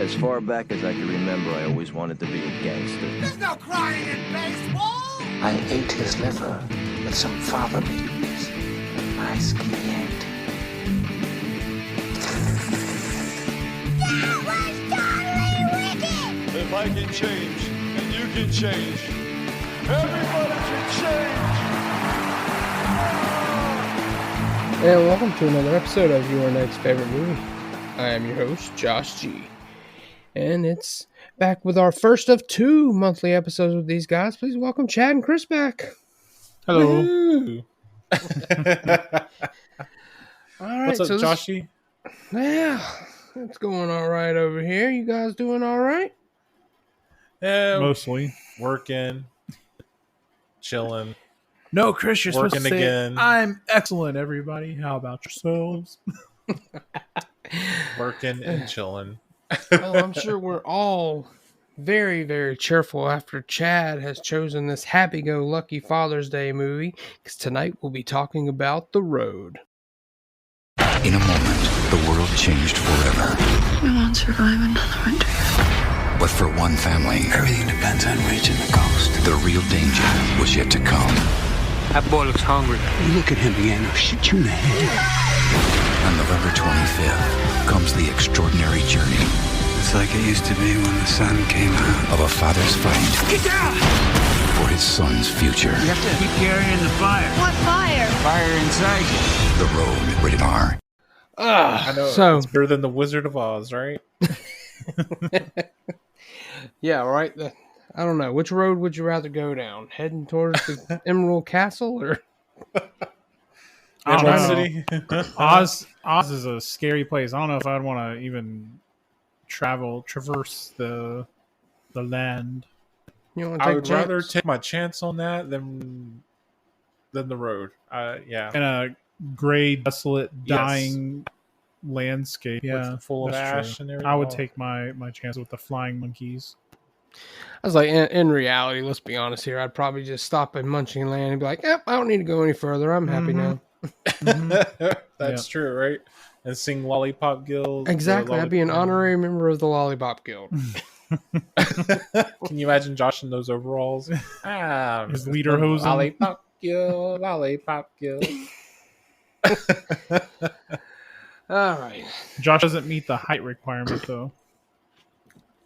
As far back as I can remember, I always wanted to be a gangster. There's no crying in baseball! I ate his liver with some fava beans. A nice cliente. That was totally wicked! If I can change, and you can change, everybody can change! And welcome to another episode of Your Next Favorite Movie. I am your host, Josh G. And it's back with our first of two monthly episodes with these guys. Please welcome Chad and Chris back. Hello. All right, What's up, Joshy? Yeah, it's going all right over here. You guys doing all right? Yeah, Mostly. working, chilling. No, Chris, you're supposed to Working say, again. I'm excellent, everybody. How about yourselves? Working and chilling. Well, I'm sure we're all very, very cheerful after Chad has chosen this happy-go-lucky Father's Day movie, because tonight we'll be talking about The Road. In a moment, the world changed forever. We won't survive another winter. But for one family, Everything depends on reaching the coast. the real danger was yet to come. That boy looks hungry. You look at him again, I'll shoot you in the head. On November 25th comes the extraordinary journey It's like it used to be when the sun came out. of a father's fight Get down! for his son's future. You have to keep carrying the fire. What fire? Fire inside you. The Road, rated R. I know So, it's better than the Wizard of Oz, right? yeah, right. I don't know. Which road would you rather go down? Heading towards the Emerald Castle or... I don't Emerald know. City. Oz is a scary place. I don't know if I'd want to even traverse the land. You want to I take would a chance? rather take my chance on that than the road. Yeah. In a gray, desolate, Yes. dying landscape. Yeah, Full of that's ash true. and everything. I would take my chance with the flying monkeys. I was like, in reality, let's be honest here, I'd probably just stop at Munchkin Land and be like, yep, I don't need to go any further. I'm happy now. That's true, right? And sing Lollipop Guild. Exactly. I'd be an honorary member of the Lollipop Guild. Can you imagine Josh in those overalls? His lederhosen. Lollipop Guild, Lollipop Guild. All right. Josh doesn't meet the height requirement though.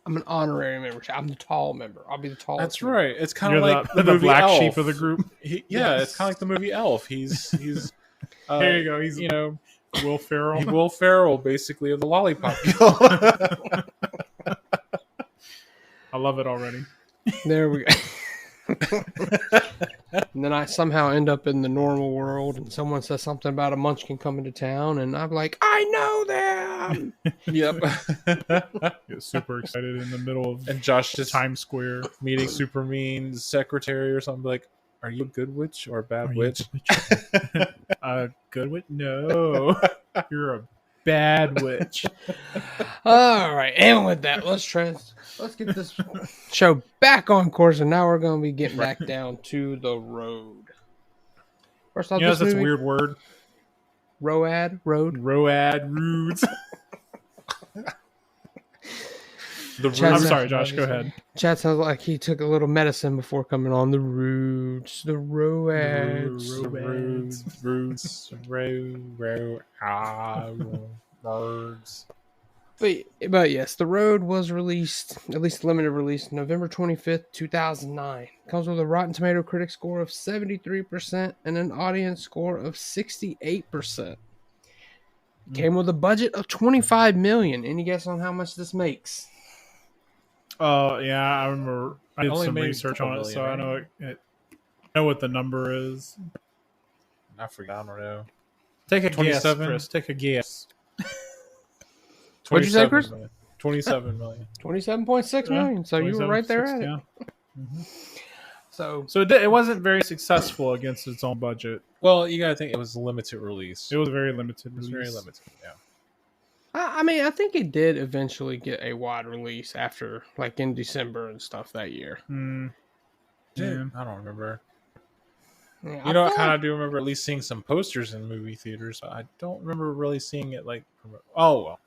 I'm an honorary member. I'm the tall member. I'll be the tallest. That's member. right. It's kind You're of like the movie black Elf. sheep of the group. It's kind of like the movie Elf. He's There you go. He's Will Ferrell. Will Ferrell, basically, of the Lollipop Guild. I love it already. There we go. And then I somehow end up in the normal world and someone says something about a munchkin coming to town and I'm like, I know them. Yep. Get super excited in the middle of And Josh just Times Square. meeting Super Mean's secretary or something, like, are you a good witch or a bad Are you witch? a good witch? No, you're a bad witch. All right, and with that, let's get this show back on course, and now we're going to be getting back down to The Road. First off, You know this that's a movie, weird word. Road. Road roots. Chad's I'm not- sorry, Josh. Go ahead. Chad sounds like he took a little medicine before coming on. The roots, the roads. Roots, birds. But yes, The Road was released, at least limited release, November 25th, 2009. Comes with a Rotten Tomato critic score of 73% and an audience score of 68%. Came with a budget of $25 million. Any guess on how much this makes? Oh yeah, I remember. I did Only some made research on it, $2 so I million, know know what the number is. I forgot. I don't know. Take a 27? guess, Chris. Take a guess. What'd you say, Chris? 27 million. 27.6 million. So you were right there at it. Yeah. So So it wasn't very successful against its own budget. Well, you gotta think it was a limited release. It was very limited. It was very limited. Yeah. I mean, I think it did eventually get a wide release after, like, in December and stuff that year. Yeah. I don't remember. Yeah, You know, I feel kind like- of do remember at least seeing some posters in movie theaters. But I don't remember really seeing it like. Oh well.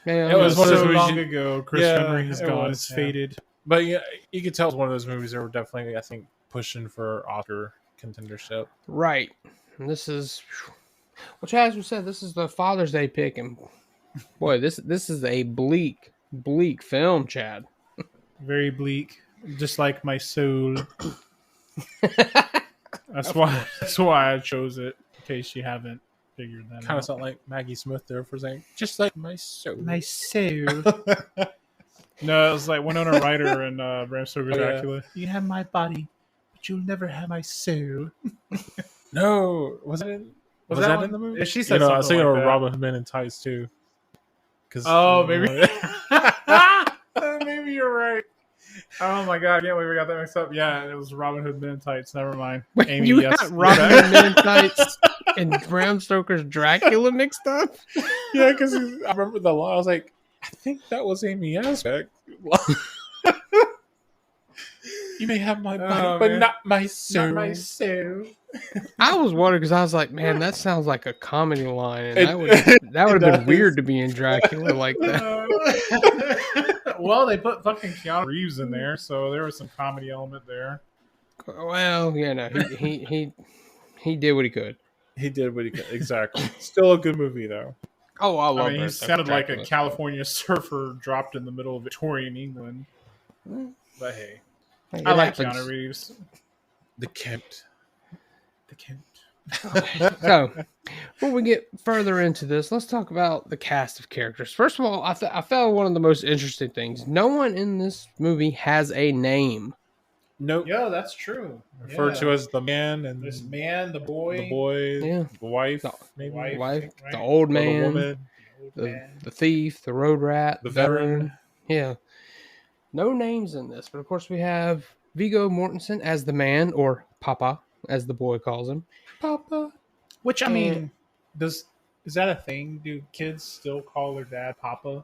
Yeah, It was one of those so movies long you- ago. Chris Yeah, Henry is it gone. was, It's yeah. faded. But yeah, you could tell it's one of those movies that were definitely, I think, pushing for Oscar contendership. right. And this is, well, Chad, as we said, this is the Father's Day pick, and boy, this is a bleak film, Chad. Very bleak, just like my soul. That's why I chose it. In case you haven't figured that Kind of out. sound like Maggie Smith there for saying, just like my soul. My soul. No, it was like Winona Ryder and Bram Stoker's Oh, yeah. Dracula. You have my body, but you'll never have my soul. No, was that that in the movie? Yeah, she said I was something thinking like of that. Robin Hood Men in Tights too. Oh, maybe. Maybe you're right. Oh my god! I can't believe we got that mixed up. Yeah, it was Robin Hood Men in Tights. Never mind. Wait, Amy, you yes. got Robin Hood Men in Tights and Bram Stoker's Dracula mixed up? Yeah, because I remember the line. I was like, I think that was Amy Aspect. You may have my body, but man. not my soul. Not my soul. I was wondering because I was like, man, that sounds like a comedy line, and It- that would have been does. weird to be in Dracula like that. Well, they put fucking Keanu Reeves in there, so there was some comedy element there. Well, yeah, no, he did what he could. He did what he could. Exactly. Still a good movie, though. Oh, I love I mean, he Bram sounded Stoker's like a Dracula. California surfer dropped in the middle of Victorian England. But hey, Hey, I it like happens. Keanu Reeves. The Kent. The Kent. So, before we get further into this, let's talk about the cast of characters. First of all, I found one of the most interesting things. No one in this movie has a name. Nope. Yeah, that's true. Referred to as the man and this man, the boy, the boy, Yeah. the wife, The maybe wife. Wife, right? the old or the man, woman. the thief, the road rat, The veteran. Yeah. No names in this, but of course we have Viggo Mortensen as the man, or Papa, as the boy calls him. Papa. Which I mean, is that a thing? Do kids still call their dad Papa?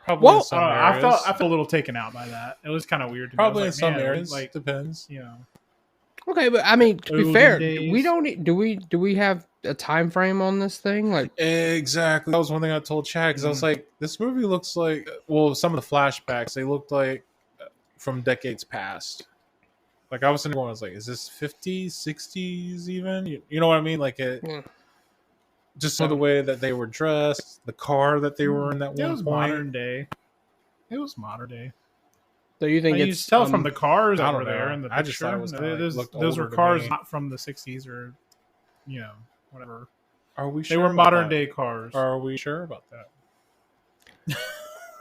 Probably Well, in some I areas. felt a little taken out by that. It was kind of weird. To Probably me. I in was some like, man, areas. like Depends. you know. Okay, but I mean, to be Olden fair, days. we don't. Do we have a time frame on this thing? Like, Exactly. That was one thing I told Chad because I was like, this movie looks like, well, some of the flashbacks, they looked like from decades past. Like I was thinking, I was like, is this 50s, 60s even? You know what I mean? Like Yeah. just some of the way that they were dressed, the car that they were in that It one was point. modern day. It was modern day. so you think You it's tell from the cars I that don't were there know. in the picture. I just thought it was kinda, like, looked those were older to cars me. not from the 60s or, you know, whatever. Are we They sure? were about modern that? day cars. Are we sure about that?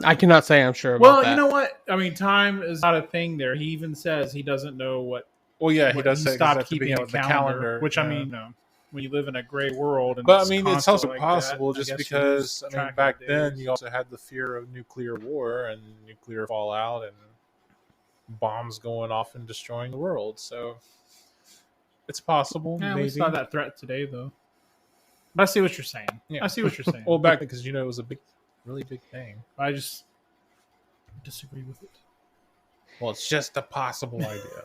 I cannot say I'm sure about Well, that. you know what? I mean, time is not a thing there. He even says he doesn't know what. Well, yeah, he what does say 'cause stopped at the keeping beginning a of the calendar, which I yeah. mean, you know, when you live in a gray world, and But I mean, it's constant also like possible that, I just guess you because lose I track mean, of back the then days. you also had the fear of nuclear war and nuclear fallout and bombs going off and destroying the world. So it's possible. Yeah, maybe. we saw that threat today, though. But I see what you're saying. Yeah. I see what you're saying. Well, back then, because it was a really big thing. I just disagree with it. Well, it's just a possible idea.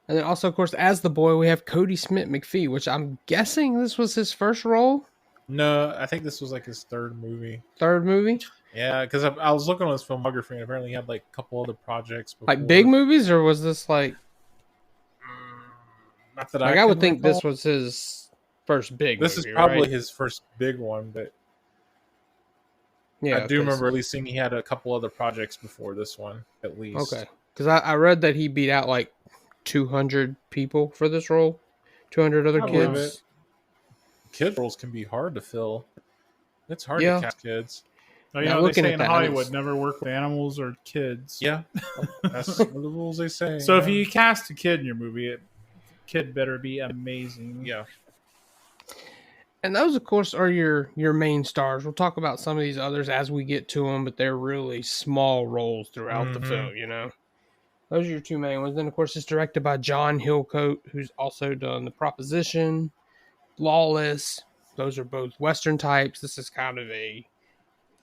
And then also, of course, as the boy, we have Cody Smith McPhee, which I'm guessing this was his first role, No, I think this was like his third movie. third movie, Yeah, because I was looking on his filmography and apparently he had like a couple other projects. Before. like big movies, or was this like? Not that Like I would can think recall. this was his first big. This movie, is probably right? his first big one, but Yeah, I do 'cause- remember at least seeing he had a couple other projects before this one, at least. Okay, because I read that he beat out like 200 people for this role, 200 other I believe kids. Kid roles can be hard to fill. It's hard Yeah. to cast kids. So, you Yeah, know, they looking say at in that, Hollywood, it's- never work with animals or kids. Yeah, that's one of the rules they say. So if yeah. you cast a kid in your movie, kid better be amazing. yeah, And those, of course, are your main stars. We'll talk about some of these others as we get to them, but they're really small roles throughout the Mhm. film, you know? Those are your two main ones. Then, of course, it's directed by John Hillcoat, who's also done The Proposition, Lawless. Those are both Western types. This is kind of a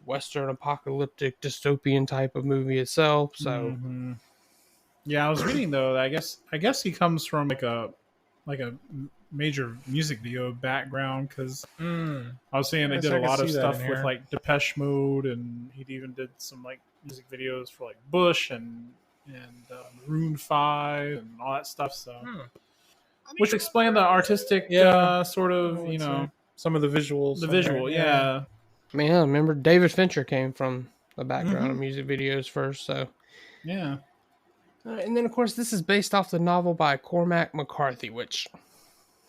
Western apocalyptic dystopian type of movie itself. So, Yeah, I was reading though. I guess he comes from like a major music video background because I was saying they Yes, did I a can lot of see that stuff in with here. like Depeche Mode, and he even did some like music videos for like Bush and Maroon 5 and all that stuff. So, which explain the artistic sort of, you know, some of the visuals. the on there, visual. Yeah. I mean, I remember David Fincher came from the background of music videos first, so. Yeah. And then, of course, this is based off the novel by Cormac McCarthy, which...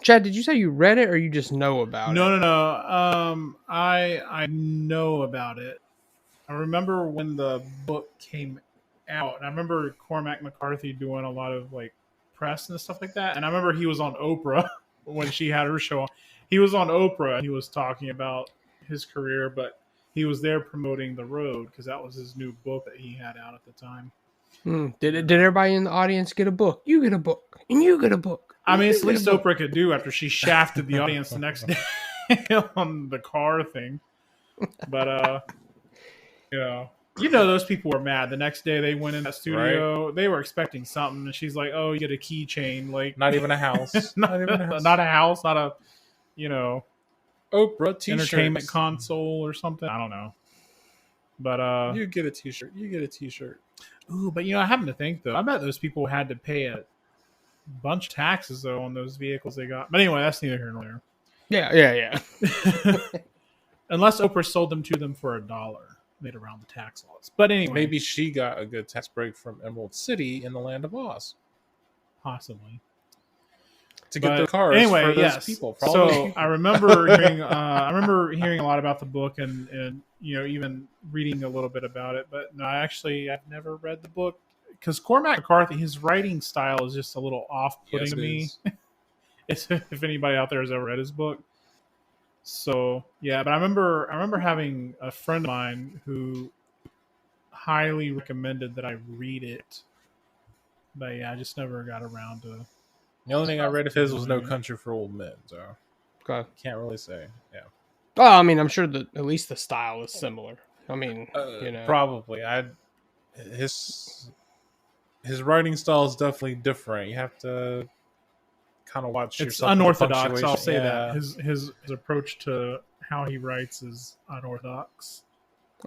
Chad, did you say you read it or you just know about it? No. I know about it. I remember when the book came out, and I remember Cormac McCarthy doing a lot of like press and stuff like that. And I remember he was on Oprah when she had her show. He was on Oprah and he was talking about his career, but he was there promoting The Road because that was his new book that he had out at the time. Did everybody in the audience get a book? You get a book, and you get a book. I mean, it's the least Oprah could do after she shafted the audience the next day on the car thing. But you know those people were mad. The next day they went in that studio. Right. They were expecting something, and she's like, "Oh, you get a keychain, like not even a house, not even a house, not a house, not a Oprah t-shirts. Entertainment console or something. I don't know." But you get a t-shirt. You get a t-shirt. Ooh, but I happen to think though, I bet those people had to pay a bunch of taxes though on those vehicles they got. But anyway, that's neither here nor there. Yeah. Unless Oprah sold them to them for $1, made around the tax laws. But anyway, maybe she got a good tax break from Emerald City in the Land of Oz, possibly. To get the cars anyway, for those people. So I remember hearing a lot about the book and even reading a little bit about it. But no, I've never read the book because Cormac McCarthy, his writing style is just a little off-putting to me. If anybody out there has ever read his book. So yeah, but I remember having a friend of mine who highly recommended that I read it. But yeah, I just never got around to. The only thing I read of his was No Country for Old Men, so okay. Can't really say. Yeah. Well, I mean, I'm sure that at least the style is similar. I mean, probably. His writing style is definitely different. You have to kind of watch. It's unorthodox. I'll say that his approach to how he writes is unorthodox.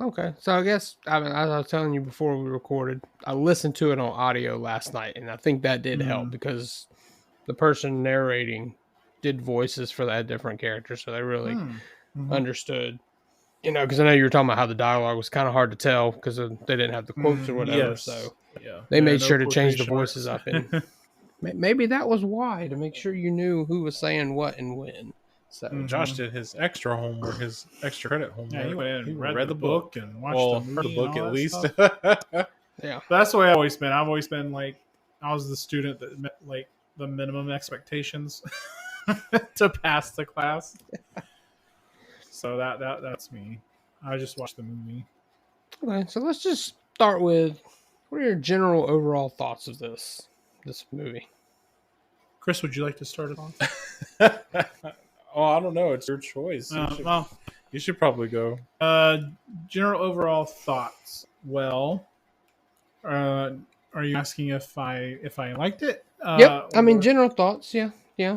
Okay, so I guess as I was telling you before we recorded, I listened to it on audio last night, and I think that did help because the person narrating did voices for that different character, so they really understood. Because I know you were talking about how the dialogue was kind of hard to tell because they didn't have the quotes or whatever. Yes. So they made sure to change the voices up, and maybe that was why, to make sure you knew who was saying what and when. So Josh did his extra homework, his extra credit homework. Yeah, he went and read the book and watched the movie. The book at least. Yeah, but that's the way I've always been. I've always been like, I was the student that met like the minimum expectations to pass the class. So that's me. I just watched the movie. Okay, so let's just start with, what are your general overall thoughts of this movie? Chris, would you like to start it off? Oh, I don't know. It's your choice. You should probably go. General overall thoughts. Well, are you asking if I liked it? Yep. I mean, general thoughts. Yeah.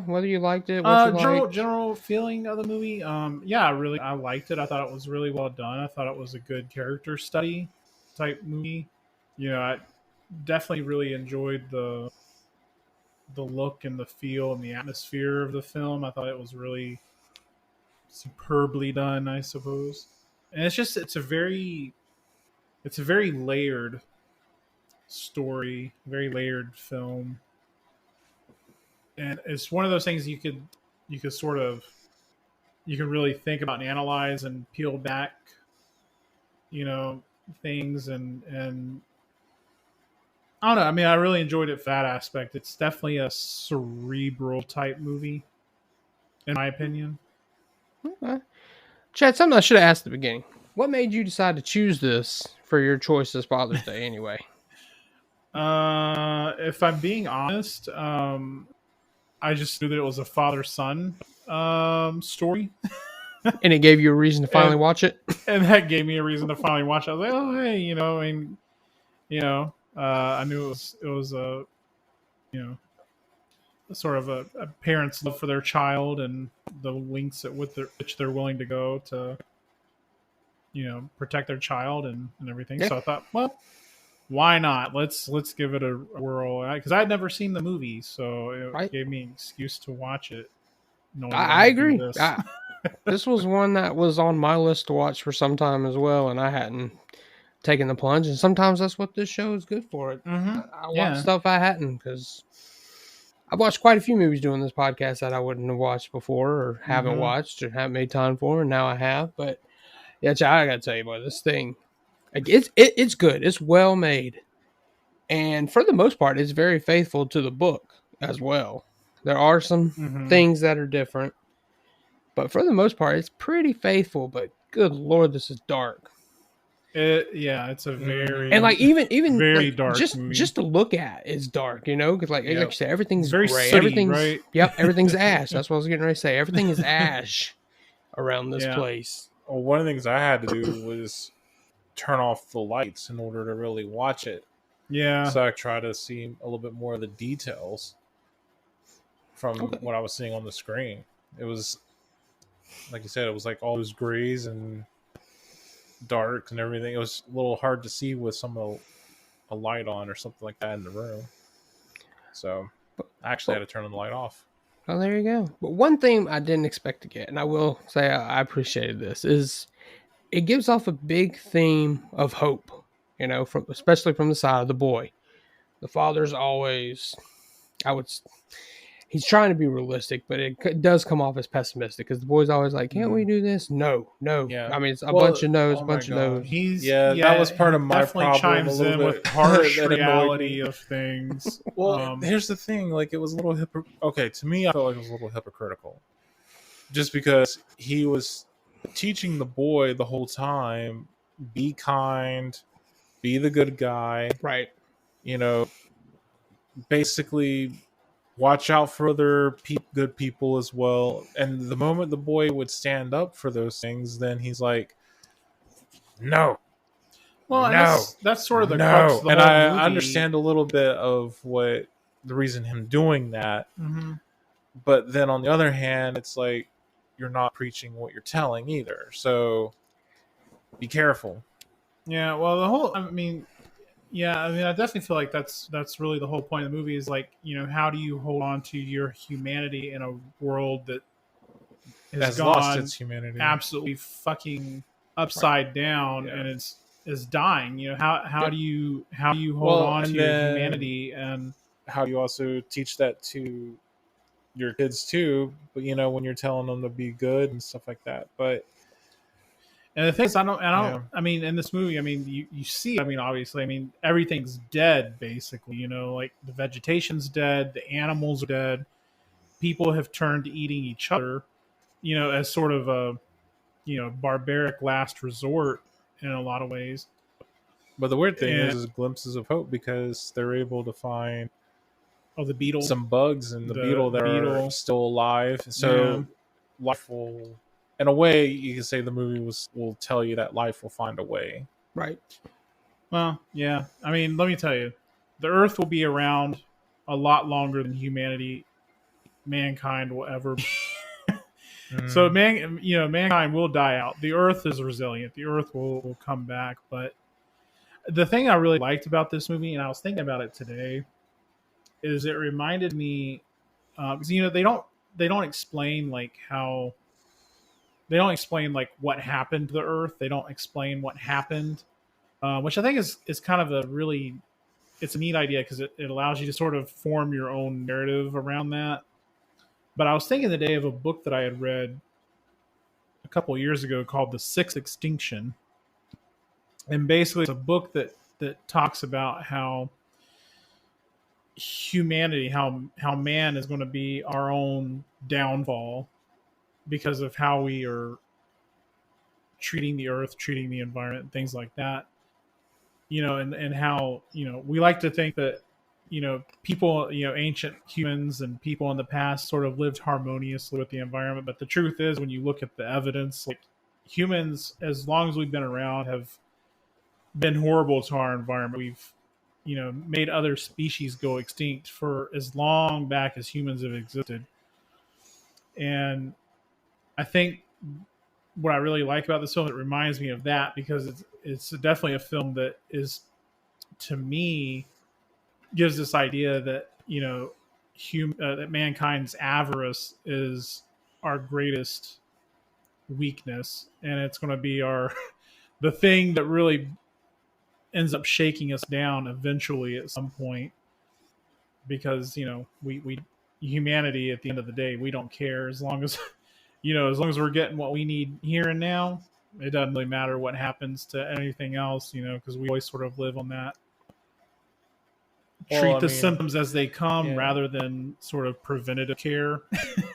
Whether you liked it, what you liked. General feeling of the movie. Yeah, I liked it. I thought it was really well done. I thought it was a good character study type movie. I definitely really enjoyed the look and the feel and the atmosphere of the film. I thought it was really superbly done, I suppose. And it's a very layered story, very layered film. And it's one of those things you could really think about and analyze and peel back, things and I don't know. I mean, I really enjoyed it for that aspect. It's definitely a cerebral type movie, in my opinion. Okay. Chad, something I should have asked at the beginning. What made you decide to choose this for your choice this Father's Day anyway? If I'm being honest, I just knew that it was a father-son story. And it gave you a reason to finally watch it? And that gave me a reason to finally watch it. I was like, oh, hey, I knew it was a sort of a parent's love for their child and the lengths at which they're willing to go to, protect their child and everything. Yeah. So I thought, well, why not? Let's give it a whirl, because I had never seen the movie, so it Right. gave me an excuse to watch it. I agree. This. This was one that was on my list to watch for some time as well, and I hadn't taken the plunge. And sometimes that's what this show is good for. I watch stuff I hadn't, because I've watched quite a few movies doing this podcast that I wouldn't have watched before, or haven't watched, or haven't made time for, and now I have. But yeah, I gotta tell you, boy, this thing, like, it's good. It's well made, and for the most part, it's very faithful to the book as well. There are some things that are different, but for the most part, it's pretty faithful. But good Lord, this is dark. It's a very, and like even very like, dark just movie. just to look at is dark, because like you said, everything's very gray. sooty, Everything's right? Yep, everything's ash. That's what I was getting ready to say. Everything is ash around this place. Well, one of the things I had to do was turn off the lights in order to really watch it. Yeah. So I try to see a little bit more of the details from what I was seeing on the screen. It was, like you said, it was like all those grays and darks and everything. It was a little hard to see with some of a light on or something like that in the room. So I actually had to turn the light off. Oh, there you go. But one thing I didn't expect to get, and I will say I appreciated this, is it gives off a big theme of hope, especially from the side of the boy. The father's always, he's trying to be realistic, but it does come off as pessimistic, because the boy's always like, can't we do this? No. Yeah. I mean, it's a bunch of no's, bunch of no's. That was part of my definitely problem. Chimes a little in bit. with harsh That annoyed reality me. of things. Well, here's the thing. Like, it was a little okay, to me, I felt like it was a little hypocritical. Just because he was teaching the boy the whole time, be kind, be the good guy. Right. Basically watch out for other good people as well. And the moment the boy would stand up for those things, then he's like, no. Well, no, that's sort of the crux of the and whole I movie. understand a little bit of what the reason him doing that. Mm-hmm. But then on the other hand, it's like, you're not preaching what you're telling either. So be careful. Yeah, well, I definitely feel like that's really the whole point of the movie is like, how do you hold on to your humanity in a world that has lost its humanity, absolutely fucking upside down, and is dying. How do you hold on to your humanity, and how do you also teach that to your kids too? But when you're telling them to be good and stuff like that, but. And the thing is, I mean, in this movie, I mean, you see, I mean, obviously, I mean, everything's dead, basically, like the vegetation's dead, the animals are dead, people have turned to eating each other, as sort of a, barbaric last resort in a lot of ways. But the weird thing is glimpses of hope, because they're able to find the beetle, some bugs and the beetle that are still alive. So life will... In a way, you can say the movie will tell you that life will find a way. Right. Well, yeah. I mean, let me tell you, the Earth will be around a lot longer than mankind will ever be. So, mankind will die out. The Earth is resilient. The Earth will come back. But the thing I really liked about this movie, and I was thinking about it today, is it reminded me, because they don't explain like how. They don't explain like what happened to the Earth. They don't explain what happened, which I think is kind of it's a neat idea, because it allows you to sort of form your own narrative around that. But I was thinking today of a book that I had read a couple of years ago called The Sixth Extinction. And basically it's a book that talks about how humanity, how man is going to be our own downfall, because of how we are treating the earth, treating the environment, things like that, and how, we like to think that, people, ancient humans and people in the past sort of lived harmoniously with the environment. But the truth is, when you look at the evidence, like, humans, as long as we've been around, have been horrible to our environment. made other species go extinct for as long back as humans have existed. And I think what I really like about this film, it reminds me of that, because it's definitely a film that is, to me, gives this idea that that mankind's avarice is our greatest weakness, and it's going to be the thing that really ends up shaking us down eventually at some point, because we humanity, at the end of the day, we don't care as long as as long as we're getting what we need here and now. It doesn't really matter what happens to anything else, because we always sort of live on that. Treat the symptoms as they come, rather than sort of preventative care,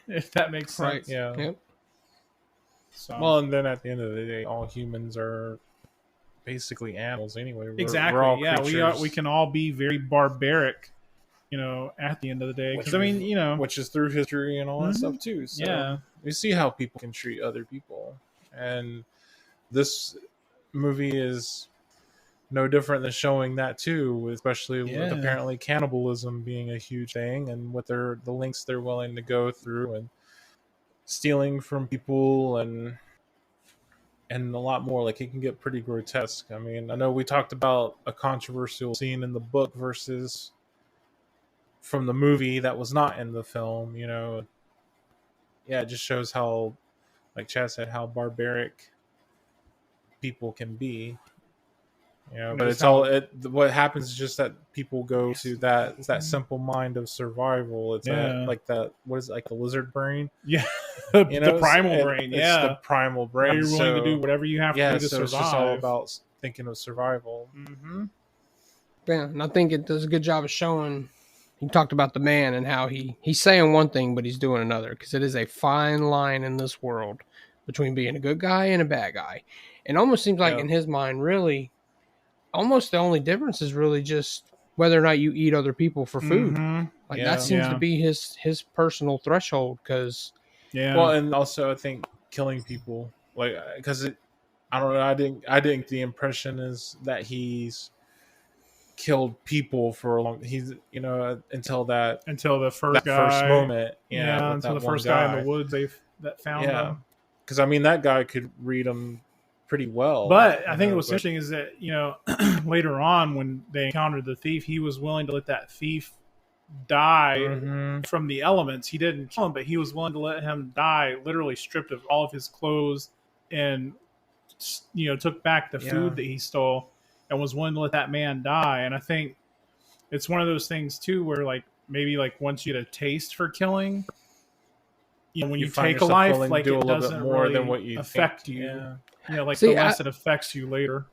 if that makes sense. Right. Yeah. Yep. So, Well, and then at the end of the day, all humans are basically animals anyway. Exactly. We're all yeah, creatures. we can all be very barbaric, at the end of the day. Because which is through history and all that stuff too. So Yeah. we see how people can treat other people, and this movie is no different than showing that too, especially with apparently cannibalism being a huge thing, and with the lengths they're willing to go through, and stealing from people, and a lot more. Like, it can get pretty grotesque. I mean, I know we talked about a controversial scene in the book versus from the movie that was not in the film. It just shows how, like Chad said, how barbaric people can be. But it's what happens is just that people go to that simple mind of survival. It's like that. What is it, like the lizard brain? Yeah, the primal brain. It's the primal brain. You're willing to do whatever you have to do to survive. It's just all about thinking of survival. Mm-hmm. Yeah, and I think it does a good job of showing. He talked about the man and how he's saying one thing, but he's doing another, because it is a fine line in this world between being a good guy and a bad guy. And almost seems like in his mind, really, almost the only difference is really just whether or not you eat other people for food. Mm-hmm. Like that seems to be his personal threshold. Because well, and also I think killing people, like, because I don't know, I think the impression is that he's killed people for a long. He's until the first moment. Until the first guy in the woods that found him. Because I mean, that guy could read them pretty well. But I think what's interesting is that later on, when they encountered the thief, he was willing to let that thief die from the elements. He didn't kill him, but he was willing to let him die, literally stripped of all of his clothes, and took back the food that he stole, and was willing to let that man die. And I think it's one of those things too, where like maybe like once you get a taste for killing, when you take a life, like do it a little doesn't bit more really than what you affect think. you. Like See, the less it affects you later.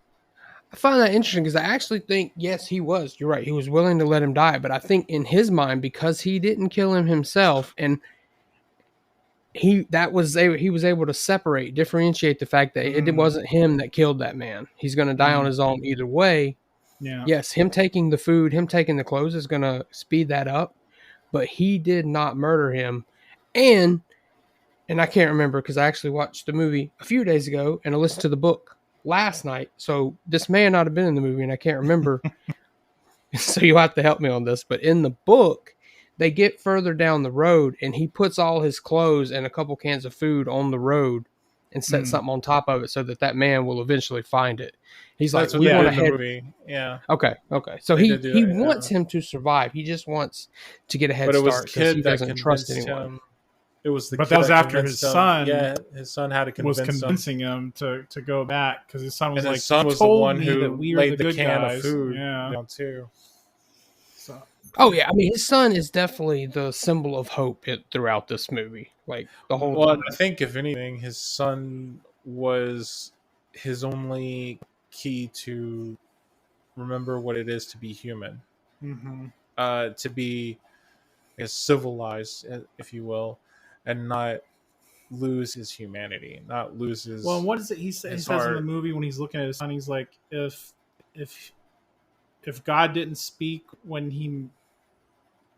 I find that interesting, because I actually think, yes, he was. You're right. He was willing to let him die. But I think in his mind, because he didn't kill him himself, and he was able to differentiate the fact that it wasn't him that killed that man. He's going to die on his own either way. Yeah. Yes, him taking the food, him taking the clothes is going to speed that up. But he did not murder him. And I can't remember, because I actually watched the movie a few days ago and I listened to the book last night. So this may not have been in the movie and I can't remember. So you'll have to help me on this. But in the book, they get further down the road and he puts all his clothes and a couple cans of food on the road and sets something on top of it so that man will eventually find it. He's like, we want to head. Movie. Yeah. Okay. So he wants him to survive. He just wants to get a head start because he doesn't trust anyone. It was but that was after his son. Yeah, his son had to convincing him to go back, because his son was his son was the one who laid the can guys. of food down too. So. Oh yeah, I mean, his son is definitely the symbol of hope throughout this movie, like the whole. Well, I think if anything, his son was his only key to remember what it is to be human, to be, I guess, civilized, if you will, and not lose his humanity, not lose his. Well, what is it he says in the movie when he's looking at his son? He's like, if God didn't speak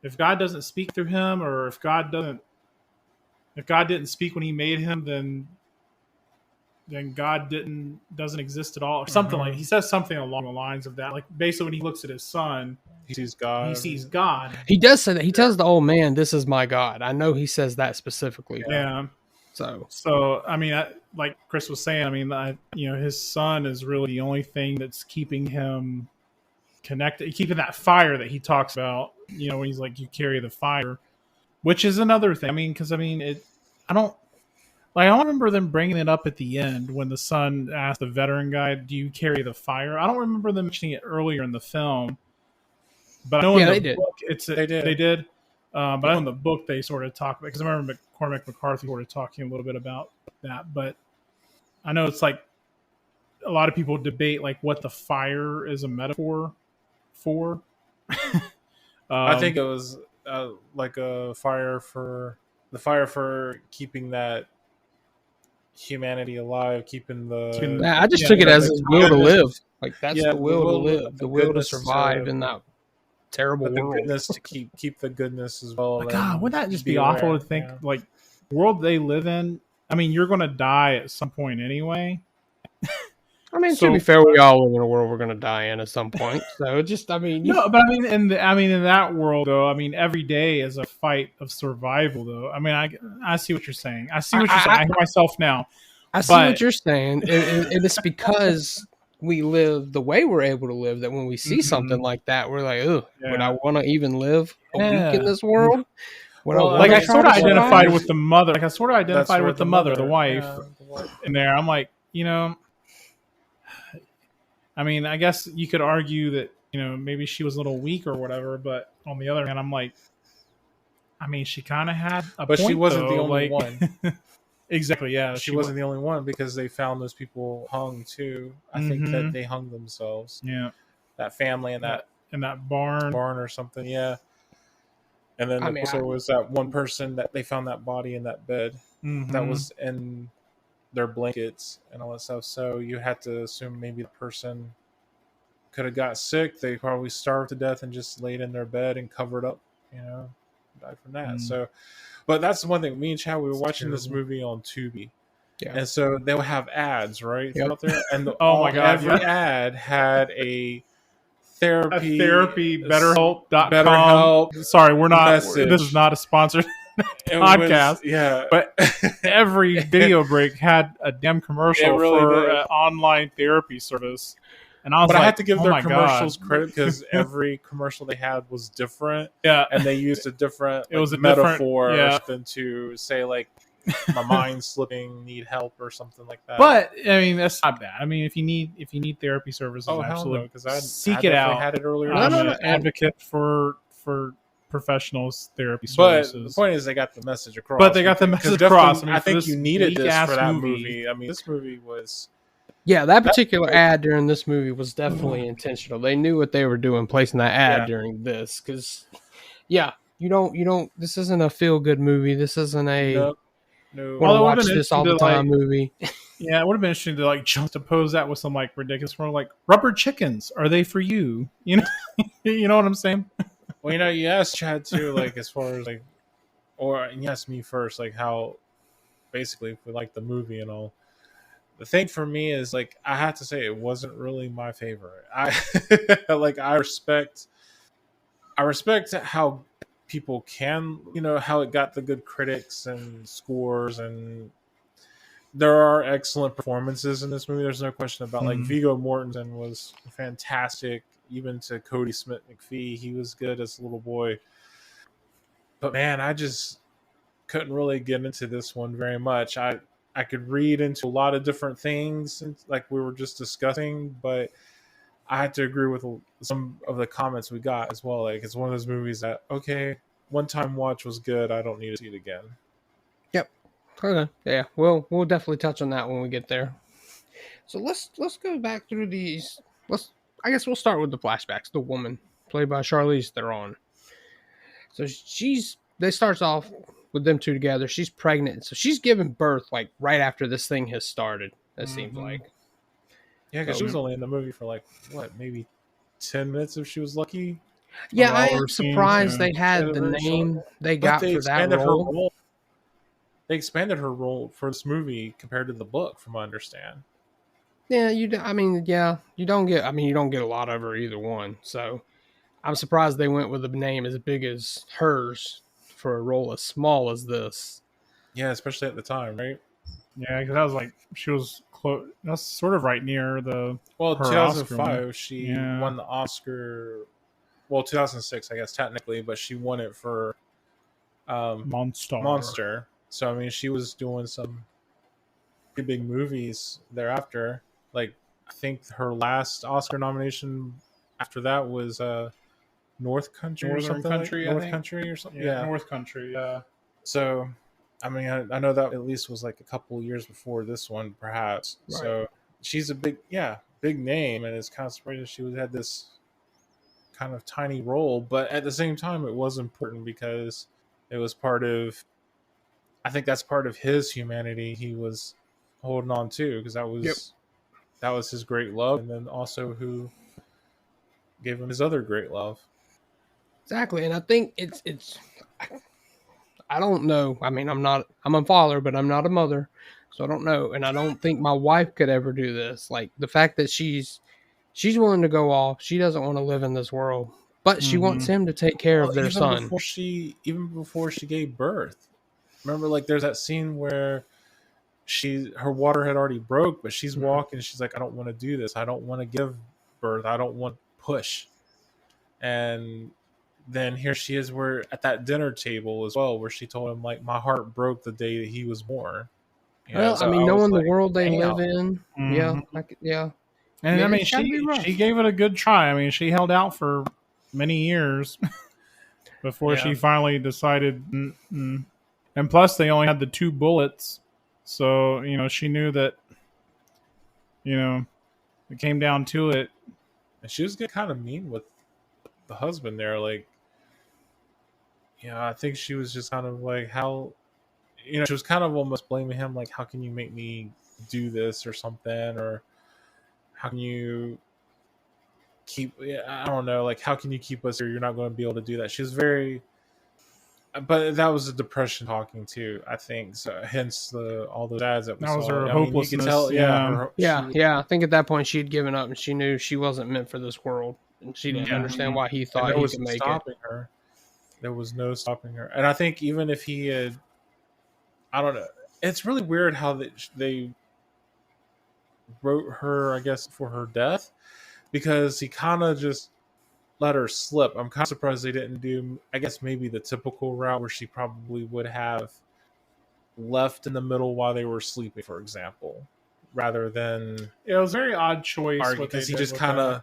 if God doesn't speak through him, or if God didn't speak when he made him, then God doesn't exist at all, or something like. He says something along the lines of that. Like basically, when he looks at his son, He sees God. he sees God. He does say that. He tells the old man, "This is my God." I know he says that specifically. Yeah. So I mean, like Chris was saying, I mean, his son is really the only thing that's keeping him connected, keeping that fire that he talks about. You know, when he's like, "You carry the fire," which is another thing. I mean, because I don't remember them bringing it up at the end when the son asked the veteran guy, "Do you carry the fire?" I don't remember them mentioning it earlier in the film, but I know in the book they did. But I know in the book they sort of talk about, because I remember Cormac McCarthy sort of talking a little bit about that. But I know it's like a lot of people debate like what the fire is a metaphor for. I think it was like a fire for keeping that humanity alive, keeping the. I just took it as his will to live. Like that's Yeah, the will to live, the will to goodness survive in that terrible the world. goodness to keep the goodness as well. But God, wouldn't that just be awful to think? Like the world they live in. I mean, you're going to die at some point anyway. I mean, to be fair, we all live in a world we're going to die in at some point. So just, I mean, no, but I mean, in that world though, I mean, every day is a fight of survival though. I mean, I see what you're saying. I see what you're saying. I hear myself now. I see what you're saying. And it's because we live the way we're able to live that when we see something like that, we're like, "Ugh, would I want to even live a week in this world?" I sort of identified with the mother. Like I sort of identified with the mother, the wife, in there. I'm like, I mean, I guess you could argue that maybe she was a little weak or whatever, but on the other hand, I'm like, I mean, she kind of had a but point, she wasn't though, the only one. Exactly, yeah. She wasn't the only one because they found those people hung too. I think that they hung themselves. Yeah, that family in that barn or something. Yeah, and then there was that one person that they found that body in that bed that was in their blankets and all that stuff. So you had to assume maybe the person could have got sick. They probably starved to death and just laid in their bed and covered up. Died from that. So. But that's the one thing. Me and Chad, we were watching this movie on Tubi, and so they would have ads out there, and my God, every ad had a therapy, BetterHelp.com. BetterHelp. Sorry, we're not. Message. This is not a sponsored podcast. But every video break had a damn commercial for an online therapy service. And I was I had to give their commercials credit because every commercial they had was different. Yeah, and they used a different a metaphor than to say like my mind's slipping, need help or something like that. But I mean, that's not bad. I mean, if you need therapy services, absolutely seek it out. Had it earlier. I'm an advocate for professionals therapy services. But the point is, they got the message across. But they got the message across. I think you needed this for that movie. I mean, this movie was. Yeah, that particular ad during this movie was definitely intentional. They knew what they were doing, placing that ad during this. Because, you don't. This isn't a feel good movie. This isn't a. No. Well, watch this all the time movie. Yeah, it would have been interesting to juxtapose that with some ridiculous, more like rubber chickens. Are they for you? You know what I'm saying? Well, you asked Chad too, as far as or you asked me first, how basically if we like the movie and all. The thing for me is I have to say it wasn't really my favorite. I I respect how people can, how it got the good critics and scores, and there are excellent performances in this movie. There's no question about Viggo Mortensen was fantastic, even to Cody Smith McPhee. He was good as a little boy. But man, I just couldn't really get into this one very much. I could read into a lot of different things, like we were just discussing, but I had to agree with some of the comments we got as well. It's one of those movies that, okay, one time watch was good. I don't need to see it again. Yep. Okay. Yeah. We'll definitely touch on that when we get there. So let's go back through these. I guess we'll start with the flashbacks. The woman played by Charlize Theron. So they starts off with them two together. She's pregnant, so she's giving birth right after this thing has started. It seems like. Yeah, because she was only in the movie for maybe 10 minutes if she was lucky. Yeah, I am surprised they had the name they got for that role. they expanded her role for this movie compared to the book, from what I understand. Yeah, I mean, yeah, you don't get. I mean, you don't get a lot of her either one. So I'm surprised they went with a name as big as hers for a role as small as this. Yeah, especially at the time, right? Yeah, because that was like she was close. That's sort of right near Well, her Oscar 2005, win. she Yeah. won the Oscar. Well, 2006, I guess technically, but she won it for Monster. So I mean, she was doing some pretty big movies thereafter. Like, I think her last Oscar nomination after that was North Country or Northern something. Country, North I think. Country or something. Yeah, Yeah. North Country. Yeah. So, I mean, I know that at least was like a couple years before this one, perhaps. Right. So she's a big name, and it's kind of surprising she had this kind of tiny role, but at the same time, it was important because it was part of. I think that's part of his humanity. He was holding on to because that was his great love, and then also who gave him his other great love. Exactly, and I think it's. I don't know. I mean, I'm a father, but I'm not a mother, so I don't know. And I don't think my wife could ever do this. Like the fact that she's willing to go off. She doesn't want to live in this world, but she wants him to take care of their son. Even before she gave birth, remember, like there's that scene where her water had already broke, but she's walking. She's like, I don't want to do this. I don't want to give birth. I don't want to push. And then here she is, we're at that dinner table as well, where she told him, like, my heart broke the day that he was born. Well, so I mean, knowing like, the world they live in, Mhm. yeah. And I mean, it's gotta be rough. she gave it a good try. I mean, she held out for many years before she finally decided. Mm-mm. And plus, they only had the 2 bullets, so she knew that. It came down to it. And she was getting kind of mean with the husband there, like. I think she was just kind of like, how, she was kind of almost blaming him, like, how can you make me do this or something, or how can you I don't know, like, how can you keep us here? You're not going to be able to do that. She was very, but that was a depression talking too, I think. So hence all the ads that we That was saw. her I mean, hopelessness. you can tell, Yeah. I think at that point she had given up and she knew she wasn't meant for this world, and she didn't understand why he thought he could make it. Her. There was no stopping her. And I think even if he had, I don't know, it's really weird how they wrote her, I guess, for her death, because he kind of just let her slip. I'm kind of surprised they didn't do, I guess, maybe the typical route where she probably would have left in the middle while they were sleeping, for example, rather than. It was a very odd choice Because he just kind of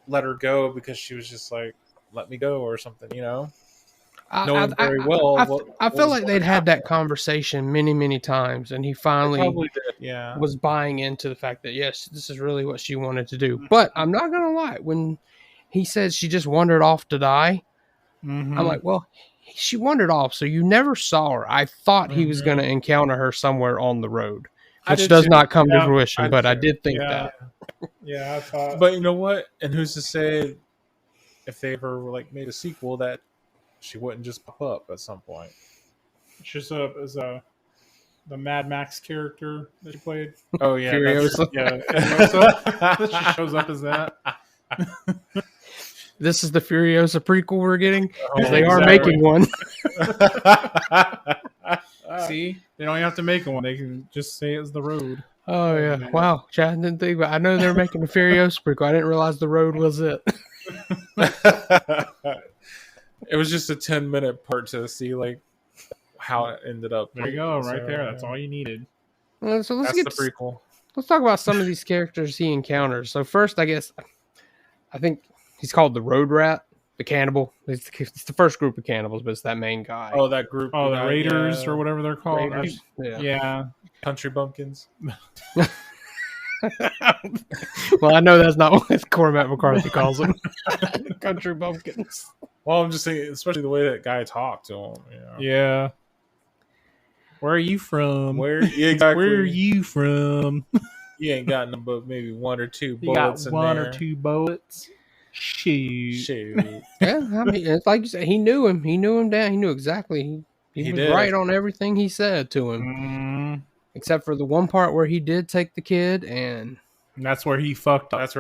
let her go because she was just like, let me go or something, knowing very well. I feel like they'd had that conversation many, many times, and he finally was buying into the fact that, yes, this is really what she wanted to do. But I'm not going to lie, when he said she just wandered off to die, I'm like, well, she wandered off, so you never saw her. I thought he was going to encounter her somewhere on the road, which does not come to fruition, but I did think that. Yeah, I thought. But you know what? And who's to say if they ever made a sequel that she wouldn't just pop up at some point? She's the Mad Max character that she played. Oh yeah, Furiosa. That she shows up as that. This is the Furiosa prequel we're getting, because they are making one. See, they don't even have to make one; they can just say it's the road. Oh yeah! Wow, Chad didn't think about. I know they're making a Furiosa prequel. I didn't realize the road was it. It was just a 10-minute part to see how it ended up. There you go, right there. That's all you needed. So let's That's get the prequel. Let's talk about some of these characters he encounters. So first, I think he's called the Road Rat, the cannibal. It's the first group of cannibals, but it's that main guy. Oh, that group. Oh, the Raiders or whatever they're called. Raiders. Yeah. Country bumpkins. Well, I know that's not what Cormac McCarthy calls them. Country bumpkins. Well, I'm just saying, especially the way that guy talked to him. Yeah. Where are you from? Exactly. Where are you from? You ain't got no but maybe 1 or 2 You bullets got in one there. or 2 bullets. Shoot. Yeah, I mean, it's like you said, he knew him. He knew him down. He knew exactly. He was did. right on everything he said to him, except for the one part where he did take the kid, and that's where he fucked up. That's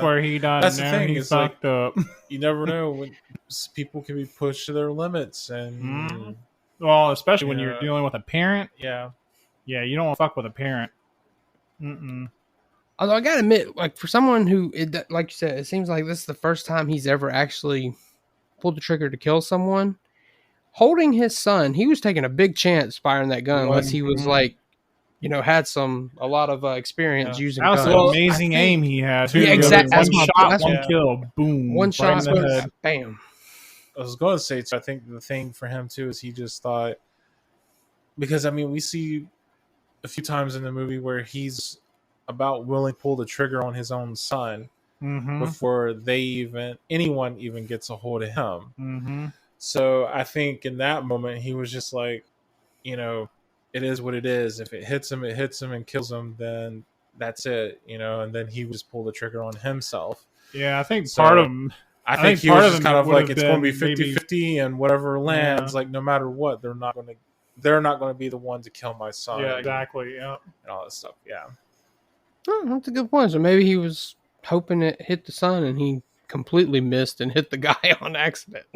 where he done. That's the now thing. He It's fucked up. You never know when people can be pushed to their limits, and Well, especially when you're dealing with a parent. Yeah, you don't want to fuck with a parent. although I gotta admit, like for someone who, like you said, it seems like this is the first time he's ever actually pulled the trigger to kill someone. Holding his son, he was taking a big chance firing that gun, unless he was like, had a lot of experience using That was guns. some amazing aim he had. Too. Yeah, exactly. One shot, one kill, boom. One right shot, in the head. bam. I was going to say, I think the thing for him too is he just thought, because I mean, we see a few times in the movie where he's about willing to pull the trigger on his own son before anyone even gets a hold of him. So I think in that moment he was just like, it is what it is. If it hits him and kills him, then that's it, and then he would just pull the trigger on himself. Yeah, I think part of him. I think he was just kind of like, it's going to be 50-50, and whatever lands, like no matter what, they're not going to be the one to kill my son. Yeah, exactly. Yeah, and all that stuff. Yeah, that's a good point. So maybe he was hoping it hit the son, and he completely missed and hit the guy on accident.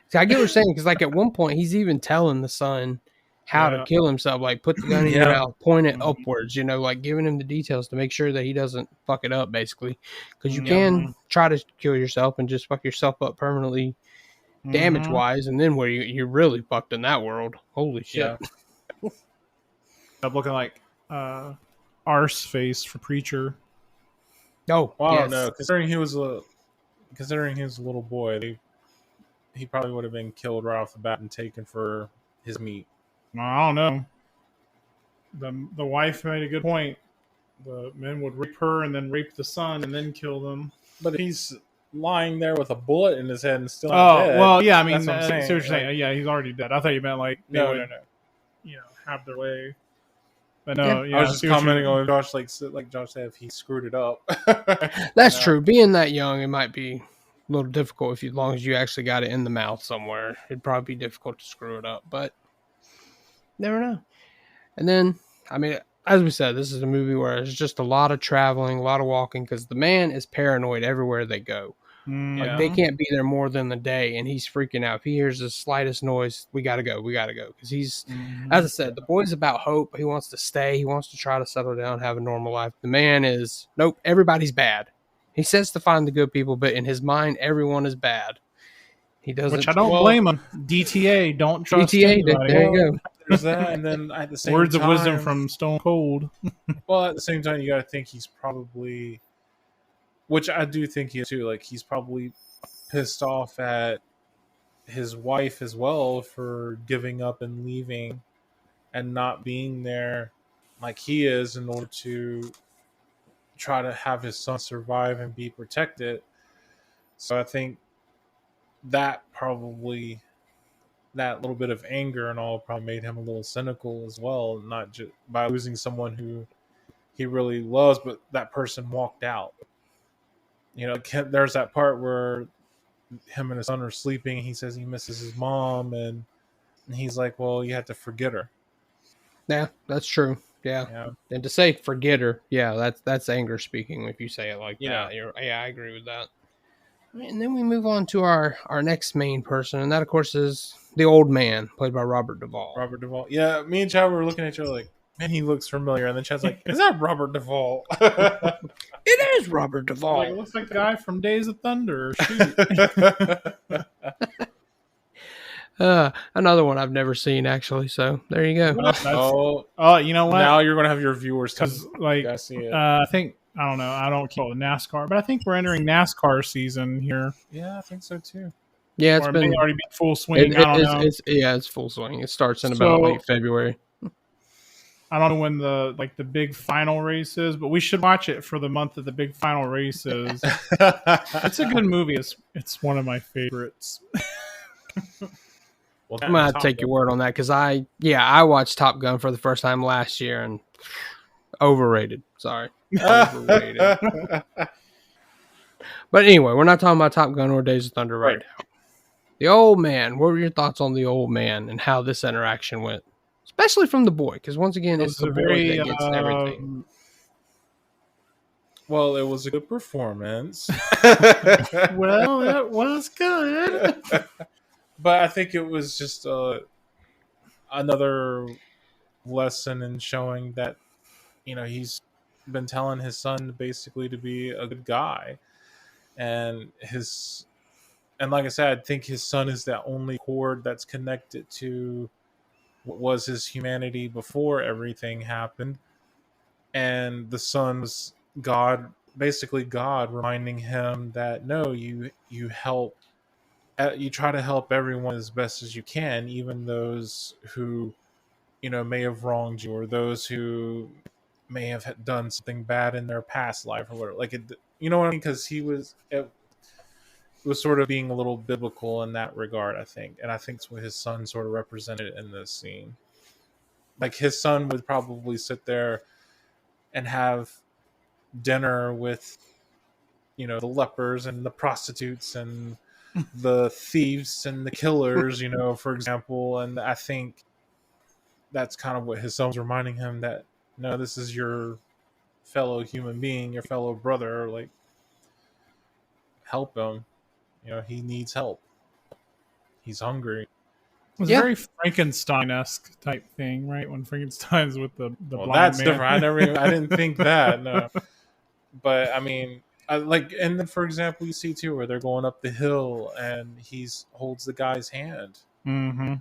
See, I get what you're saying, because like at one point he's even telling the son how to kill himself, like put the gun in your mouth, point it upwards, like giving him the details to make sure that he doesn't fuck it up, basically. Because you can try to kill yourself and just fuck yourself up permanently, damage wise, and then where you're really fucked in that world. Holy shit! I'm looking like arse face for Preacher. Oh, wow, no! Considering he was a little boy, he probably would have been killed right off the bat and taken for his meat. I don't know. The wife made a good point. The men would rape her and then rape the son and then kill them. But he's lying there with a bullet in his head and still not dead. Well, yeah, I mean, that's what I'm saying. See what you're saying. Yeah, he's already dead. I thought you meant like they no. would, have their way. But no, I was just commenting on Josh, like Josh said, if he screwed it up. That's true. Being that young, it might be a little difficult as long as you actually got it in the mouth somewhere. It'd probably be difficult to screw it up, but never know. And then, I mean, as we said, this is a movie where it's just a lot of traveling, a lot of walking, because the man is paranoid everywhere they go. Like they can't be there more than the day, and he's freaking out. If he hears the slightest noise, we gotta go, because he's, as I said, the boy's about hope. He wants to stay. He wants to try to settle down, have a normal life. The man is, nope, everybody's bad. He says to find the good people, but in his mind, everyone is bad. He doesn't. Which I don't blame him. DTA, don't trust anybody. There you go. There's that, and then at the same words time, of wisdom from Stone Cold. Well, at the same time, you got to think he's probably, which I do think he is too. Like he's probably pissed off at his wife as well for giving up and leaving, and not being there like he is in order to try to have his son survive and be protected. So I think that little bit of anger and all probably made him a little cynical as well, not just by losing someone who he really loves, but that person walked out. There's that part where him and his son are sleeping. He says he misses his mom, and he's like, well, you have to forget her. Yeah, that's true. Yeah. And to say forget her, that's anger speaking if you say it like that. I agree with that. And then we move on to our next main person, and that, of course, is the old man, played by Robert Duvall. Yeah, me and Chad were looking at each other like, man, he looks familiar. And then Chad's like, is that Robert Duvall? It is Robert Duvall. Like, it looks like the guy from Days of Thunder. Shoot. Another one I've never seen, actually. So there you go. You know what? Now you're going to have your viewers see it. I think, I don't know. I don't call it NASCAR, but I think we're entering NASCAR season here. Yeah, I think so too. Yeah, it's been already been full swing. I don't know. It's full swing. It starts in about late February. I don't know when the big final race is, but we should watch it for the month that the big final race is. It's a good movie. It's one of my favorites. Well, I'm gonna take your word on that, because I watched Top Gun for the first time last year, and overrated. Sorry, overrated. But anyway, we're not talking about Top Gun or Days of Thunder right now. The old man. What were your thoughts on the old man and how this interaction went? Especially from the boy, because once again, It it's was the a boy very that gets everything. Well, it was a good performance. well, it was good. But I think it was just another lesson in showing that, he's been telling his son basically to be a good guy. And like I said, I think his son is the only cord that's connected to what was his humanity before everything happened. And the son was God, basically God reminding him that no, you help, you try to help everyone as best as you can, even those who may have wronged you, or those who may have done something bad in their past life or whatever. Like, you know what I mean? Because it was sort of being a little biblical in that regard, I think. And I think it's what his son sort of represented in this scene. Like, his son would probably sit there and have dinner with, the lepers and the prostitutes and the thieves and the killers, for example. And I think that's kind of what his son was reminding him, that no, this is your fellow human being, your fellow brother. Like, help him. He needs help. He's hungry. It was a very Frankenstein-esque type thing, right? When Frankenstein's with the blind that's man. different. I didn't think that. No, but I mean, and then for example, you see too where they're going up the hill and he holds the guy's hand. Mm-hmm.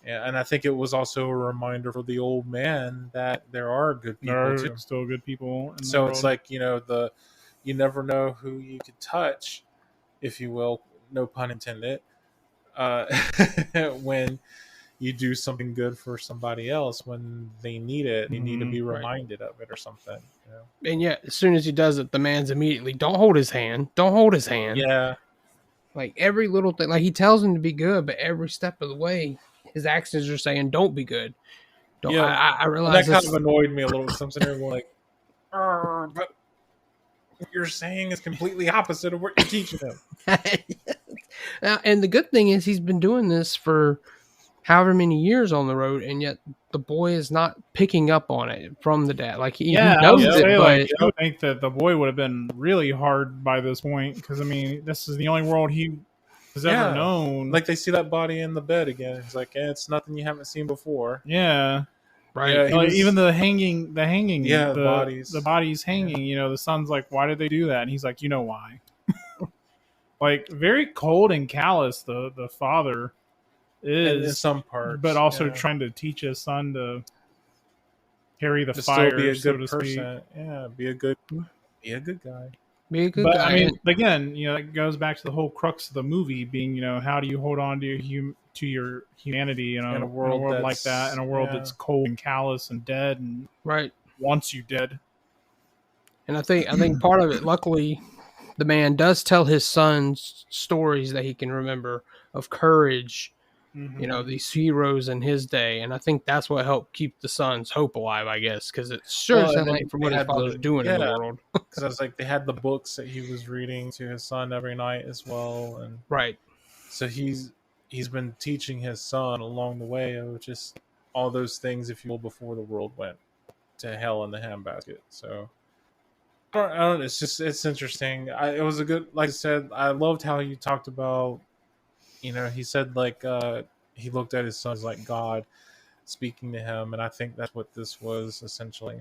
Yeah, and I think it was also a reminder for the old man that there are good people There are too. still good people. In So the it's world. like, you never know who you could touch, if you will, no pun intended, when you do something good for somebody else when they need it. They need to be reminded of it or something. And yet, as soon as he does it, the man's immediately, don't hold his hand. Don't hold his hand. Yeah. Like, every little thing. Like, he tells him to be good, but every step of the way, his actions are saying, don't be good. Don't. Yeah. I realize that kind of annoyed me a little. Because I'm sitting there going like, but what you're saying is completely opposite of what you're teaching him. Now, and the good thing is he's been doing this for however many years on the road, and yet the boy is not picking up on it from the dad. Like, he knows it, but I would think that the boy would have been really hard by this point, because I mean, this is the only world he has ever known. Like, they see that body in the bed again. It's like, it's nothing you haven't seen before. Yeah. Right. Yeah, even the hanging, yeah, the body's hanging. The son's like, why did they do that? And he's like, why? Like, very cold and callous. The father is in some parts, but also trying to teach his son to carry the to fire, still be a so good to person. speak. Yeah, be a good guy. be a good But guy. I mean, again, it goes back to the whole crux of the movie being, how do you hold on to your humanity, in a world like that, in a world that's cold and callous and dead and wants you dead. And I think part of it, luckily, the man does tell his sons stories that he can remember of courage. These heroes in his day, and I think that's what helped keep the son's hope alive, I guess, because it sure sounds like from what his father's doing in the world. Because I was like, they had the books that he was reading to his son every night as well, and so he's been teaching his son along the way of just all those things, if you will, before the world went to hell in the handbasket. So I don't know, it's interesting. It was a good, like I said, I loved how you talked about, he said like he looked at his son as like God speaking to him, and I think that's what this was essentially.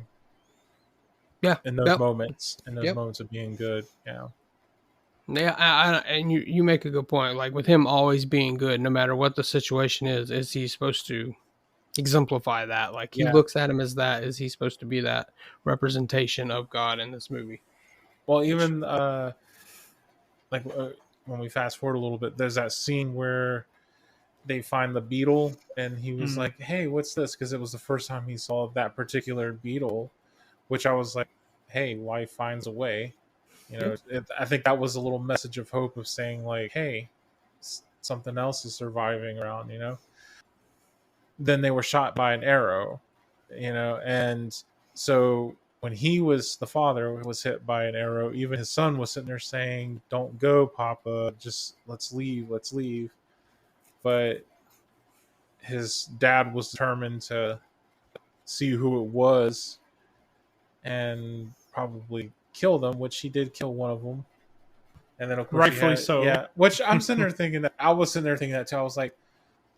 Yeah, in those moments, moments of being good. Yeah, and you make a good point. Like, with him always being good, no matter what the situation is he supposed to exemplify that? Like, he looks at him as that. Is he supposed to be that representation of God in this movie? Well, even like when we fast forward a little bit, there's that scene where they find the beetle, and he was like, "Hey, what's this?" Because it was the first time he saw that particular beetle, which I was like, "Hey, life finds a way." I think that was a little message of hope of saying like, "Hey, something else is surviving around." Then they were shot by an arrow, and so when the father was hit by an arrow, even his son was sitting there saying, "Don't go, Papa. Just let's leave. but his dad was determined to see who it was and probably kill them, which he did kill one of them. And then, of course, Rightfully so. Yeah, which I'm sitting there thinking that I was sitting there thinking that too. I was like,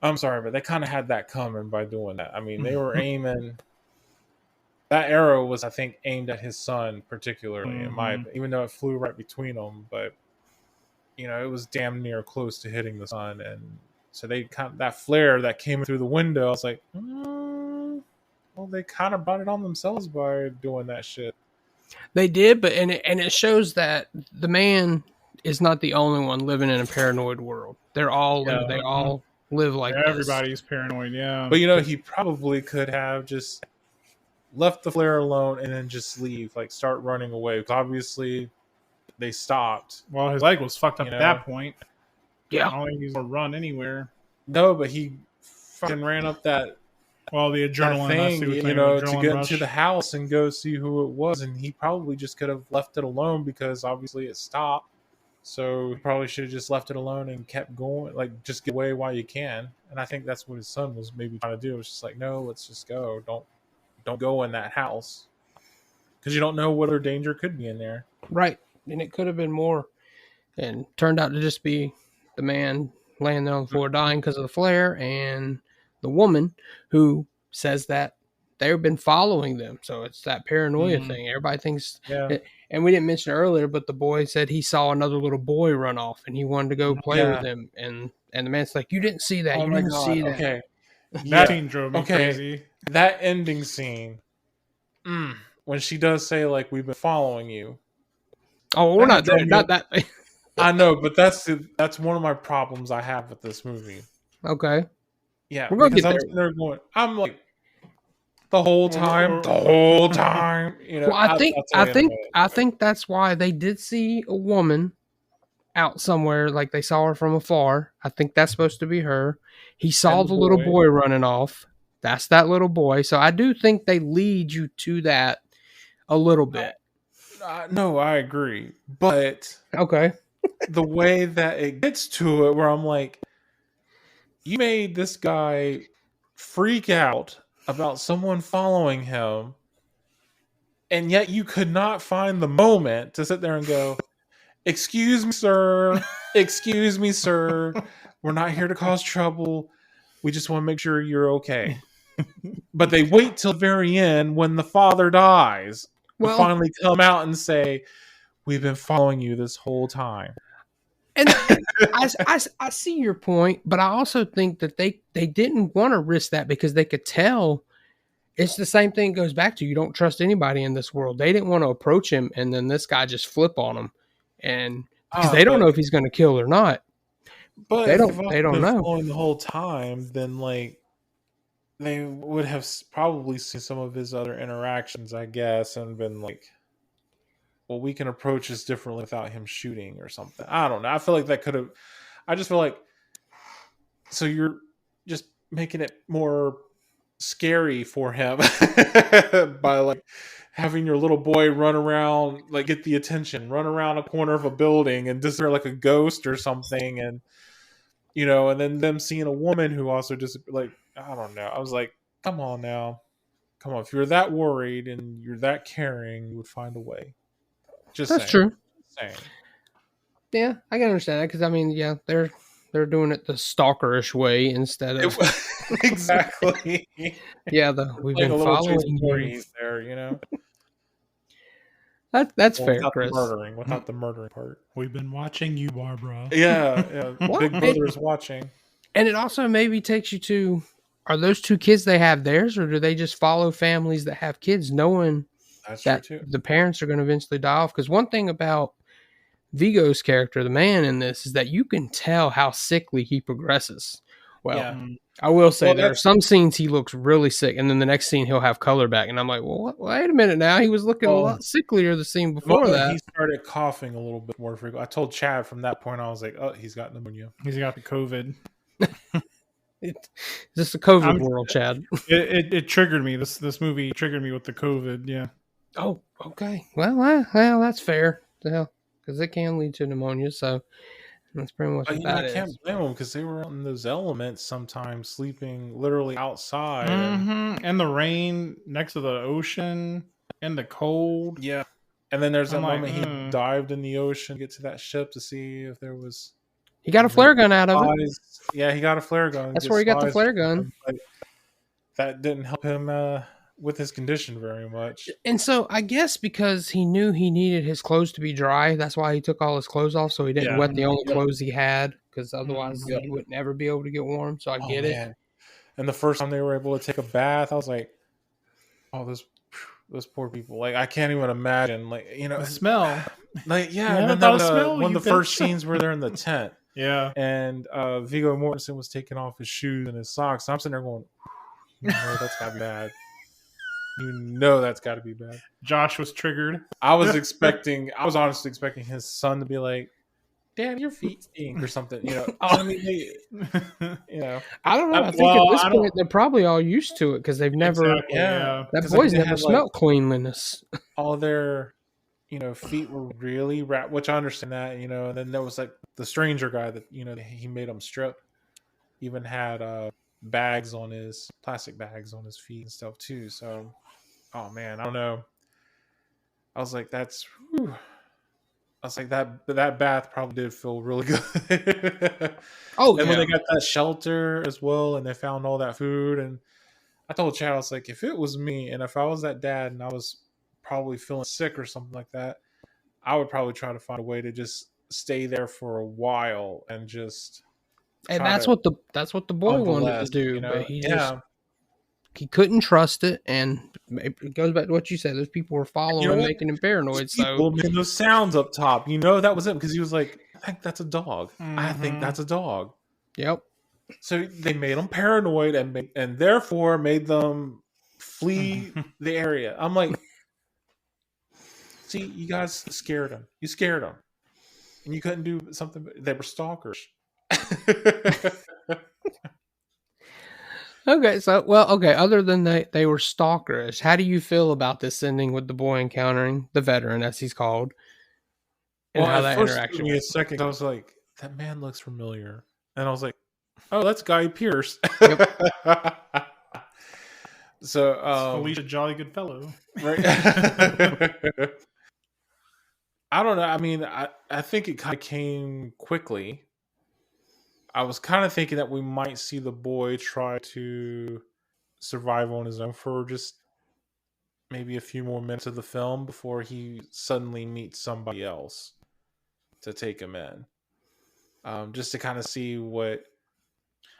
I'm sorry, but they kind of had that coming by doing that. I mean, they were aiming. That arrow was, I think, aimed at his son particularly. In my, even though it flew right between them, but you know, it was damn near close to hitting the son, and so they kind of, that flare that came through the window. I was like, well, they kind of brought it on themselves by doing that shit. They did, but and it shows that the man is not the only one living in a paranoid world. They're all they all live like everybody's paranoid. Yeah, but you know, he probably could have just left the flare alone and then just leave, like start running away. Because obviously, they stopped. Well, his leg was fucked up at that point. Yeah, I don't think he's gonna run anywhere. No, but he fucking ran up that. Well, the adrenaline thing, to get rush. into the house and go see who it was, and he probably just could have left it alone because obviously it stopped. So he probably should have just left it alone and kept going, like just get away while you can. And I think that's what his son was maybe trying to do. It was just like, no, let's just go. Don't go in that house because you don't know what other danger could be in there. Right, and it could have been more, and turned out to just be the man laying there on the floor dying because of the flare, and the woman who says that they've been following them. So it's that paranoia thing. Everybody thinks, and we didn't mention it earlier, but the boy said he saw another little boy run off and he wanted to go play with him. And the man's like, you didn't see that. You didn't see that. Okay. That scene drove me crazy. That ending scene, when she does say, like, we've been following you. Oh, we're not that. I know, but that's one of my problems I have with this movie. Okay. Yeah, we're gonna because get I'm there. sitting there going, I'm like, the whole time, you know. Well, I think that's why they did see a woman out somewhere, like they saw her from afar. I think that's supposed to be her. He saw the little boy running off. That's that little boy. So I do think they lead you to that a little bit. No, I agree, but okay, the way that it gets to it, where I'm like, you made this guy freak out about someone following him, and yet you could not find the moment to sit there and go, excuse me, sir. Excuse me, sir. We're not here to cause trouble. We just want to make sure you're okay. But they wait till the very end when the father dies to finally come out and say, we've been following you this whole time. And I see your point, but I also think that they didn't want to risk that because they could tell it's the same thing. It goes back to, you don't trust anybody in this world. They didn't want to approach him, and then this guy just flip on him, and because they don't know if he's going to kill or not. But they don't know. Following the whole time, then like they would have probably seen some of his other interactions, I guess, and been like, well, we can approach this differently without him shooting or something. I don't know. I feel like that could have. I just feel like, so you're just making it more scary for him by like having your little boy run around, like get the attention, run around a corner of a building and disappear like a ghost or something, and you know, and then them seeing a woman who also just like, I don't know. I was like, come on now, come on. If you're that worried and you're that caring, you would find a way. That's true. Yeah, I can understand that because I mean, yeah, they're doing it the stalkerish way instead of exactly. Yeah, we've been following you there, you know. That's fair, Chris. Without the murdering part. We've been watching you, Barbara. Yeah. Big Brother is watching. And it also maybe takes you to, are those two kids they have theirs, or do they just follow families that have kids, knowing that the parents are going to eventually die off? Because one thing about Viggo's character, the man in this, is that you can tell how sickly he progresses. Well, I will say there are some scenes he looks really sick, and then the next scene he'll have color back, and I'm like, well, wait a minute now. He was looking a lot sicklier the scene before that. He started coughing a little bit more frequently. I told Chad from that point, I was like, oh, he's got pneumonia. He's got the COVID. Is this a COVID world, Chad? It triggered me. This movie triggered me with the COVID. Yeah. Oh, okay. Well, that's fair. Because it can lead to pneumonia. So That's pretty much But what I that can't is. blame them because they were out in those elements sometimes, sleeping literally outside. And the rain next to the ocean and the cold. Yeah. And then there's that I'm like, moment he dived in the ocean, get to that ship to see if there was. He got a flare gun out of it. Spies. Yeah, he got a flare gun. That's Get where he got the spies flare from gun. him, but that didn't help him with his condition very much. And so I guess because he knew he needed his clothes to be dry, that's why he took all his clothes off so he didn't Yeah. wet the only Yep. clothes he had, because otherwise Yep. he would never be able to get warm. So I get it. Man. And the first time they were able to take a bath, I was like, "Oh, those poor people! Like, I can't even imagine. Like, the smell. Like, yeah." You And then haven't thought of the, smell? one of You the first bitch. scenes where they're in the tent, Yeah. and Viggo Mortensen was taking off his shoes and his socks. I'm sitting there going, "You know that's gotta be bad. You know that's got to be bad." Josh was triggered. I was honestly expecting his son to be like, "Dad, your feet stink," or something. You know, I mean, you know, I don't know. I think at this point they're probably all used to it because they've never. Exactly, yeah. That boy's never smelled cleanliness. All their, feet were really wrapped, which I understand that. And then there was like the stranger guy that he made him strip. Even had plastic bags on his feet and stuff too. So, oh man, I don't know. I was like, that bath probably did feel really good. Oh, and when they got that shelter as well, and they found all that food, and I told Chad, I was like, if it was me, and if I was that dad, and I was probably feeling sick or something like that, I would probably try to find a way to just stay there for a while and just. And that's what the boy wanted to do, but he couldn't trust it, and it goes back to what you said. Those people were following, making him paranoid. So making those sounds up top, that was it, because he was like, "I think that's a dog. I think that's a dog." Yep. So they made them paranoid and therefore made them flee the area. I'm like, see, you guys scared them. You scared them, and you couldn't do something. They were stalkers. Okay, other than they were stalkerish, how do you feel about this ending with the boy encountering the veteran, as he's called, and how that interaction took me a second. I was like, that man looks familiar, and I was like, oh, that's Guy Pearce. Yep. So Felicia Jolly Good Fellow, right? I don't know. I mean, I think it kind of came quickly. I was kind of thinking that we might see the boy try to survive on his own for just maybe a few more minutes of the film before he suddenly meets somebody else to take him in. Just to kind of see what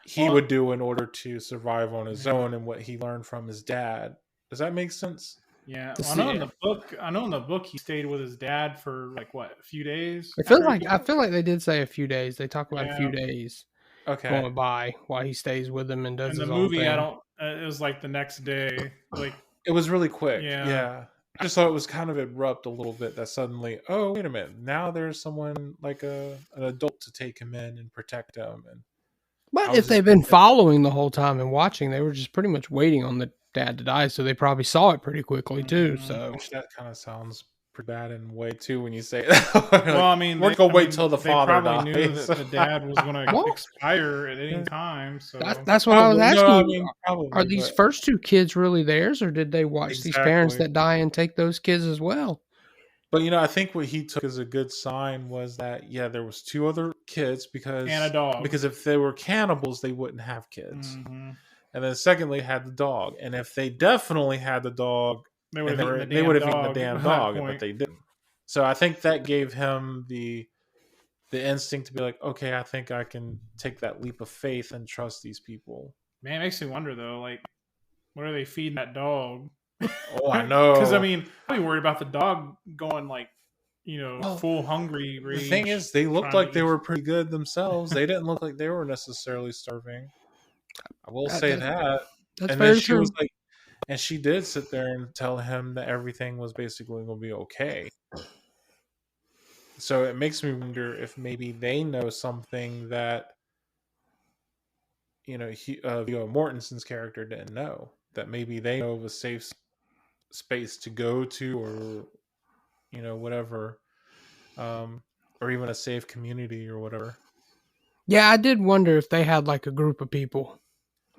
he would do in order to survive on his own and what he learned from his dad. Does that make sense? Yeah, I know in the book he stayed with his dad for like a few days. I feel like they did say a few days. They talk about a few days going by while he stays with him and does in his the own movie. thing. It was like the next day. Like it was really quick. Yeah. I just thought it was kind of abrupt a little bit that suddenly, oh wait a minute, now there's someone like an adult to take him in and protect him. But if they've been following the whole time and watching, they were just pretty much waiting on the dad to die, so they probably saw it pretty quickly too. So which that kind of sounds pretty bad in a way too when you say it. Well, I mean, we're gonna wait till the father probably dies. knew that the dad was going to expire at any time. So that's what I was asking. No, I mean, probably, are these first two kids really theirs, or did they watch these parents that die and take those kids as well? But I think what he took as a good sign was that there was two other kids and a dog. Because if they were cannibals, they wouldn't have kids. Mm-hmm. And then secondly, had the dog. And if they definitely had the dog, they would have eaten the damn dog, but they didn't. So I think that gave him the instinct to be like, okay, I think I can take that leap of faith and trust these people. Man, it makes me wonder though, like, what are they feeding that dog? Oh, I know. Because I mean, I'd be worried about the dog going like, full hungry rage. The thing is, they looked like they were pretty good themselves. They didn't look like they were necessarily starving. I will say that. That's and very then she true. was like, and she did sit there and tell him that everything was basically going to be okay. So it makes me wonder if maybe they know something that Viggo Mortensen's character didn't know. That maybe they know of a safe space to go to, or whatever, or even a safe community or whatever. Yeah, I did wonder if they had like a group of people,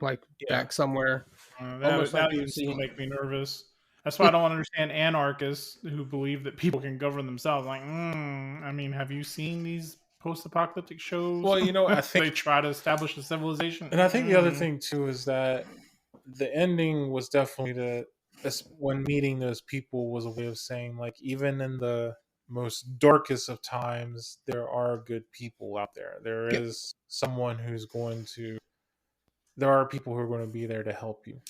like Yeah. back somewhere. That Almost like you would would still see. make me nervous. That's why I don't understand anarchists who believe that people can govern themselves. Like, I mean, have you seen these post-apocalyptic shows? Well, you know, I they think, try to establish a civilization. and I think the other thing too is that the ending was definitely when meeting those people was a way of saying, like, even in the most darkest of times, there are good people out there. There Yep. is someone who's going to. There are people who are going to be there to help you.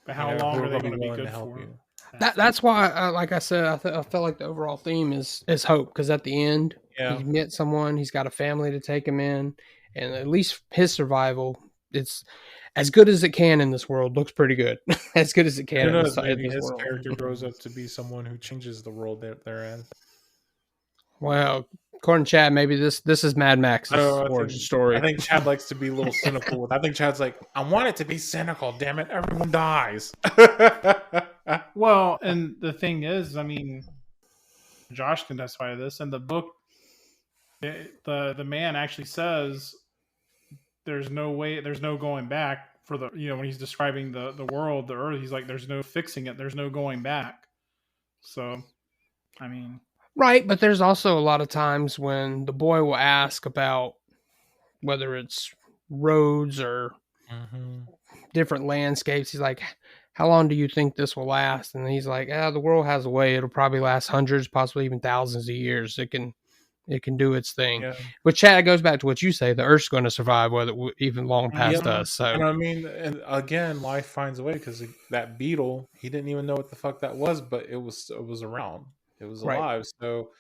But how long who are they gonna going to be willing good help for? you. That's why, like I said, I felt like the overall theme is hope, because at the end, Yeah. he met someone, he's got a family to take him in, and at least his survival, it's as good as it can in this world. Looks pretty good, as good as it can Who in knows? this, Maybe his world. character grows up to be someone who changes the world that they're in. Well, according to Chad, maybe this is Mad Max's origin story. I think Chad likes to be a little cynical. I think Chad's like, I want it to be cynical. Damn it, everyone dies. Well, and the thing is, I mean, Josh can testify to this. In the book, the man actually says there's no way, there's no going back for the, when he's describing the world, the earth, he's like, there's no fixing it, there's no going back. So, I mean, Right, but there's also a lot of times when the boy will ask about whether it's roads or different landscapes. He's like, how long do you think this will last? And he's like, the world has a way. It'll probably last hundreds, possibly even thousands of years. It can do its thing. Yeah. But Chad, it goes back to what you say. The Earth's going to survive, whether even long past us. So, and I mean, and again, life finds a way, because that beetle, he didn't even know what the fuck that was, but it was around. It was Right. alive. So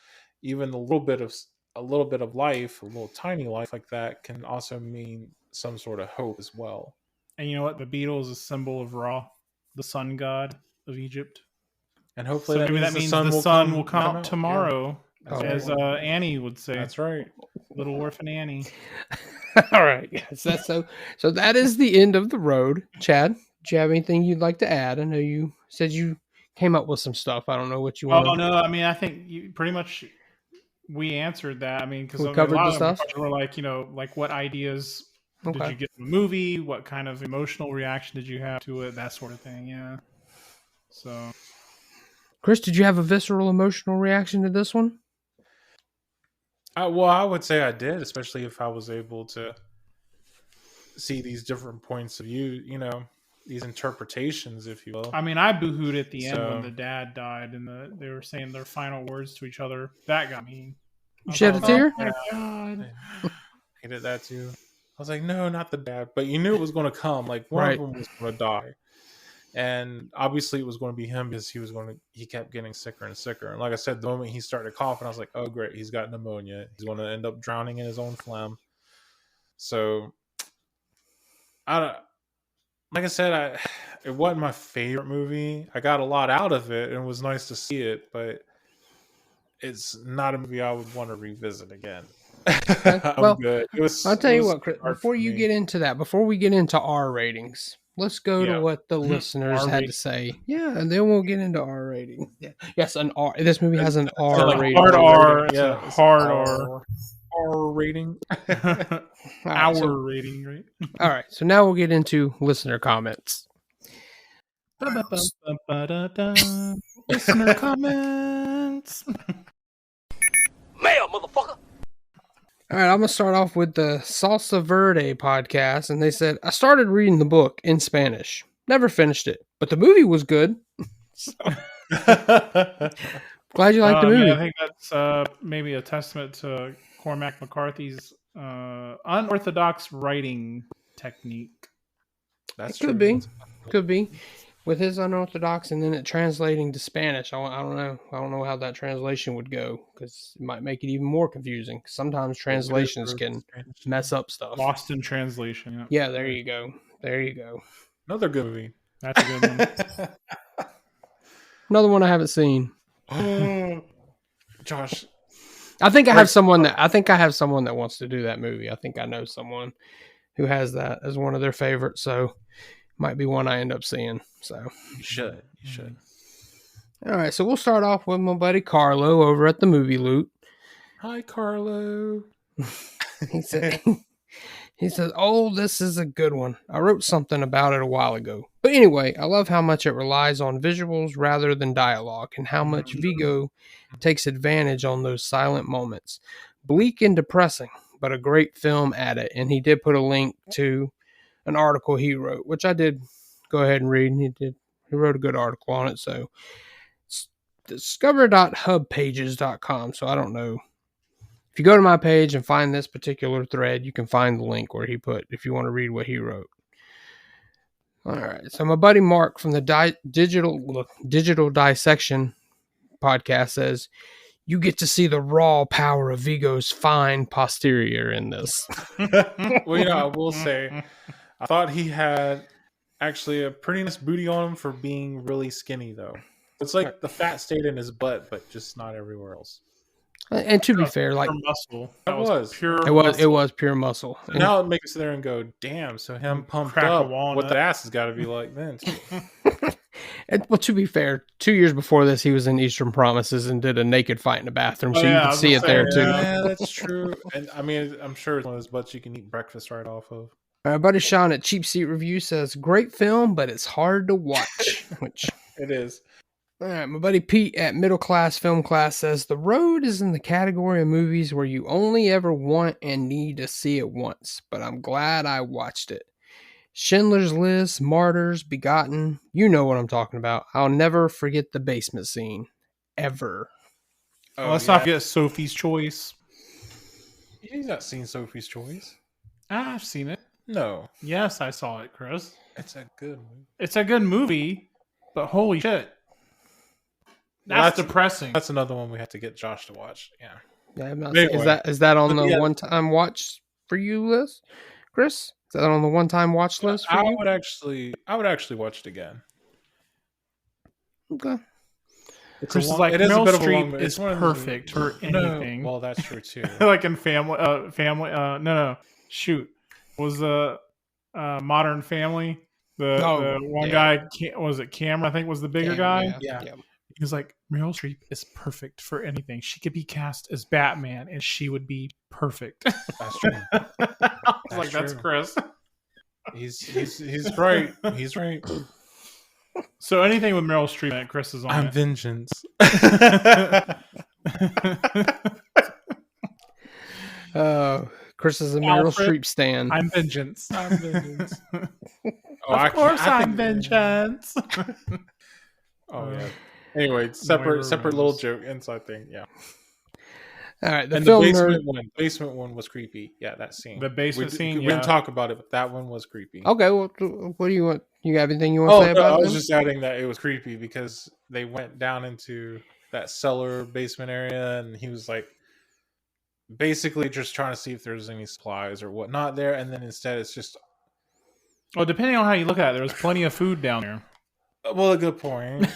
even a little bit of life, a little tiny life like that, can also mean some sort of hope as well. and you know what? The beetle is a symbol of Ra, the sun god of Egypt. And hopefully So maybe that means the sun will come out tomorrow, as Annie would say. That's right. Little orphan Annie. all right. Yes, that's so that is the end of the road. Chad, do you have anything you'd like to add? I know you said you came up with some stuff. I don't know what you want. Oh no, I mean, I think you pretty much we answered that. I mean, because We a covered lot the of stuff? questions were like, like what ideas did Okay. you get from the movie? What kind of emotional reaction did you have to it? That sort of thing. Yeah. So, Chris, did you have a visceral emotional reaction to this one? Well, I would say I did, especially if I was able to see these different points of view, these interpretations, if you will. I mean, I boohooed at the end So- when the dad died and they were saying their final words to each other. That got me. You shed a tear? Oh my God. Hated that too. I was like, no, not the dad. But you knew it was going to come. Like, one Right. of them was going to die. And obviously it was going to be him, because he kept getting sicker and sicker. And like I said, the moment he started coughing, I was like, oh, great, he's got pneumonia. He's going to end up drowning in his own phlegm. So, like I said, it wasn't my favorite movie. I got a lot out of it, and it was nice to see it, but it's not a movie I would want to revisit again. I'm Well, good. I'll tell you what, Chris, before you get into that, before we get into our ratings, let's go to what the listeners R had rating. to say. Yeah, and then we'll get into our rating. Yeah. Yes, an R. This movie has an R like rating. hard R. It's Yeah, a it's hard R rating. R. All right, so- rating, right? all right, so now we'll get into listener comments. Listener comments. All right, I'm going to start off with the Salsa Verde podcast, and they said, I started reading the book in Spanish. Never finished it, but the movie was good. Glad you liked the movie. Yeah, I think that's maybe a testament to Cormac McCarthy's unorthodox writing technique. That's Could be. Could be. With his unorthodox and then it translating to Spanish, I don't know. I don't know how that translation would go, because it might make it even more confusing. Sometimes translations can mess up stuff. Lost in translation. Yeah, there you go. There you go. Another good movie. That's a good one. Another one I haven't seen. Josh, I think I have someone that wants to do that movie. I think I know someone who has that as one of their favorites, so might be one I end up seeing. So you should. all right, so we'll start off with my buddy Carlo over at the Movie Loot. Hi, Carlo. He said He says, "Oh, this is a good one. I wrote something about it a while ago. But anyway, I love how much it relies on visuals rather than dialogue, and how much Viggo takes advantage on those silent moments. Bleak and depressing, but a great film at it." And he did put a link to an article he wrote, which I did go ahead and read. And he wrote a good article on it. So it's discover.hubpages.com. So I don't know. If you go to my page and find this particular thread, you can find the link where he put if you want to read what he wrote. All right. So my buddy Mark from the Digital Dissection podcast says, "You get to see the raw power of Viggo's fine posterior in this." Well, I will say, I thought he had actually a pretty nice booty on him for being really skinny, though. It's like the fat stayed in his butt, but just not everywhere else. And to be fair, like muscle. That was pure. it was pure muscle. So now it makes us there and go, damn. So him pumped Crack a up, walnut. what the ass has got to be like then. Too. Well, to be fair, 2 years before this, he was in Eastern Promises and did a naked fight in the bathroom, so you can see it there too. Yeah, that's true. And I mean, I'm sure it's one of those butts you can eat breakfast right off of. Our buddy Sean at Cheap Seat Review says, "Great film, but it's hard to watch." Which it is. All right, my buddy Pete at Middle Class Film Class says, "The Road is in the category of movies where you only ever want and need to see it once, but I'm glad I watched it. Schindler's List, Martyrs, Begotten, you know what I'm talking about. I'll never forget the basement scene. Ever." Let's not forget Sophie's Choice. You've not seen Sophie's Choice? I've seen it. No. Yes, I saw it, Chris. It's a good movie. It's a good movie, but holy shit. That's depressing. That's another one we have to get Josh to watch. Yeah. I'm not anyway. Is that on the one-time watch for you list, Chris? Is that on the one-time watch list for you? I would actually watch it again. Okay. Chris is like, Meryl Streep is perfect for anything. No, well, that's true too. Like in family. Shoot, was the Modern Family? The one guy was it Cameron? I think was the bigger guy. Yeah. He was like, Meryl Streep is perfect for anything. She could be cast as Batman, and she would be perfect. That's true. That's Chris. He's right. He's right. So anything with Meryl Streep, Chris is on. I'm Vengeance. Chris is a Meryl Streep stan. I'm Vengeance. I'm Vengeance. Of course, I'm Vengeance. Oh yeah. Anyway, separate little joke inside thing. Yeah. All right. The basement one was creepy. Yeah, that scene. The basement scene. We didn't talk about it, but that one was creepy. Okay. Well, what do you want? You got anything you want to say about it? I was just adding that it was creepy because they went down into that cellar basement area, and he was like, basically just trying to see if there's any supplies or whatnot there, and then instead it's just. Well, depending on how you look at it, there was plenty of food down there. Well, a good point.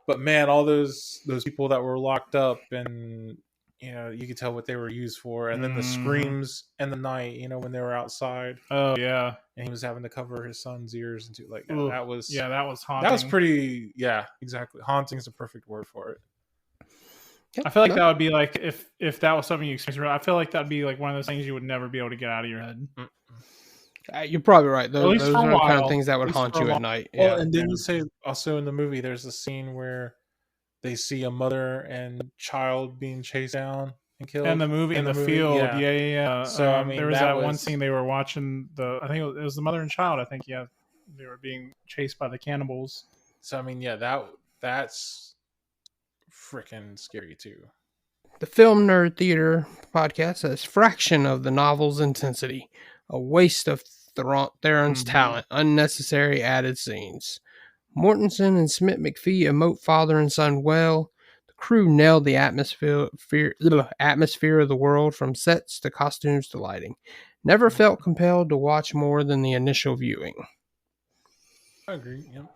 But man, all those people that were locked up, and you could tell what they were used for, and then the screams in the night, when they were outside. Oh yeah, and he was having to cover his son's ears and like that. That was haunting. That was pretty. Yeah, exactly. Haunting is the perfect word for it. I feel like that would be like if that was something you experienced. I feel like that'd be like one of those things you would never be able to get out of your head. You're probably right. Those are the kind of things that would haunt you at night. Well, and then you say also in the movie, there's a scene where they see a mother and child being chased down and killed. In the movie, in the field. Yeah. So I mean, there was that one scene they were watching I think it was the mother and child. I think they were being chased by the cannibals. So I mean, that's freaking scary too. The Film Nerd Theater podcast says, "Fraction of the novel's intensity. A waste of Theron's talent. Unnecessary added scenes. Mortensen and Smith McPhee emote father and son well. The crew nailed the atmosphere of the world, from sets to costumes to lighting. Never felt compelled to watch more than the initial viewing." I agree. Yep.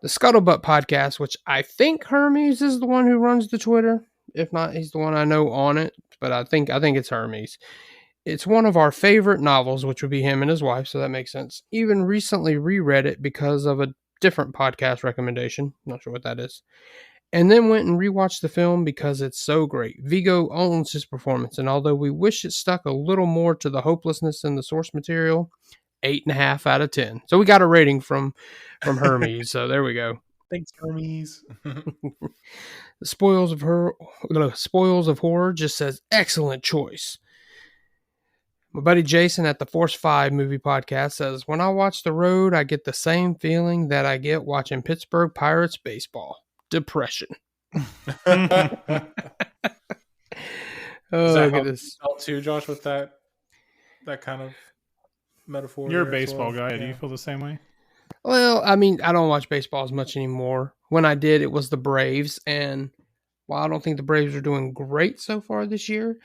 The Scuttlebutt podcast, which I think Hermes is the one who runs the Twitter. If not, he's the one I know on it. But I think it's Hermes. It's one of our favorite novels, which would be him and his wife, so that makes sense. Even recently reread it because of a different podcast recommendation. Not sure what that is. and then went and rewatched the film because it's so great. Viggo owns his performance, and although we wish it stuck a little more to the hopelessness in the source material, 8.5 out of 10. So we got a rating from Hermes. So there we go. Thanks, Hermes. The Spoils of Horror just says excellent choice. My buddy Jason at the Force 5 movie podcast says, when I watch The Road, I get the same feeling that I get watching Pittsburgh Pirates baseball. Depression. Is Oh, that look how at you this. felt too, Josh, with that kind of metaphor? You're a there as baseball well? guy. Yeah. Do you feel the same way? Well, I mean, I don't watch baseball as much anymore. When I did, it was the Braves, and while I don't think the Braves are doing great so far this year,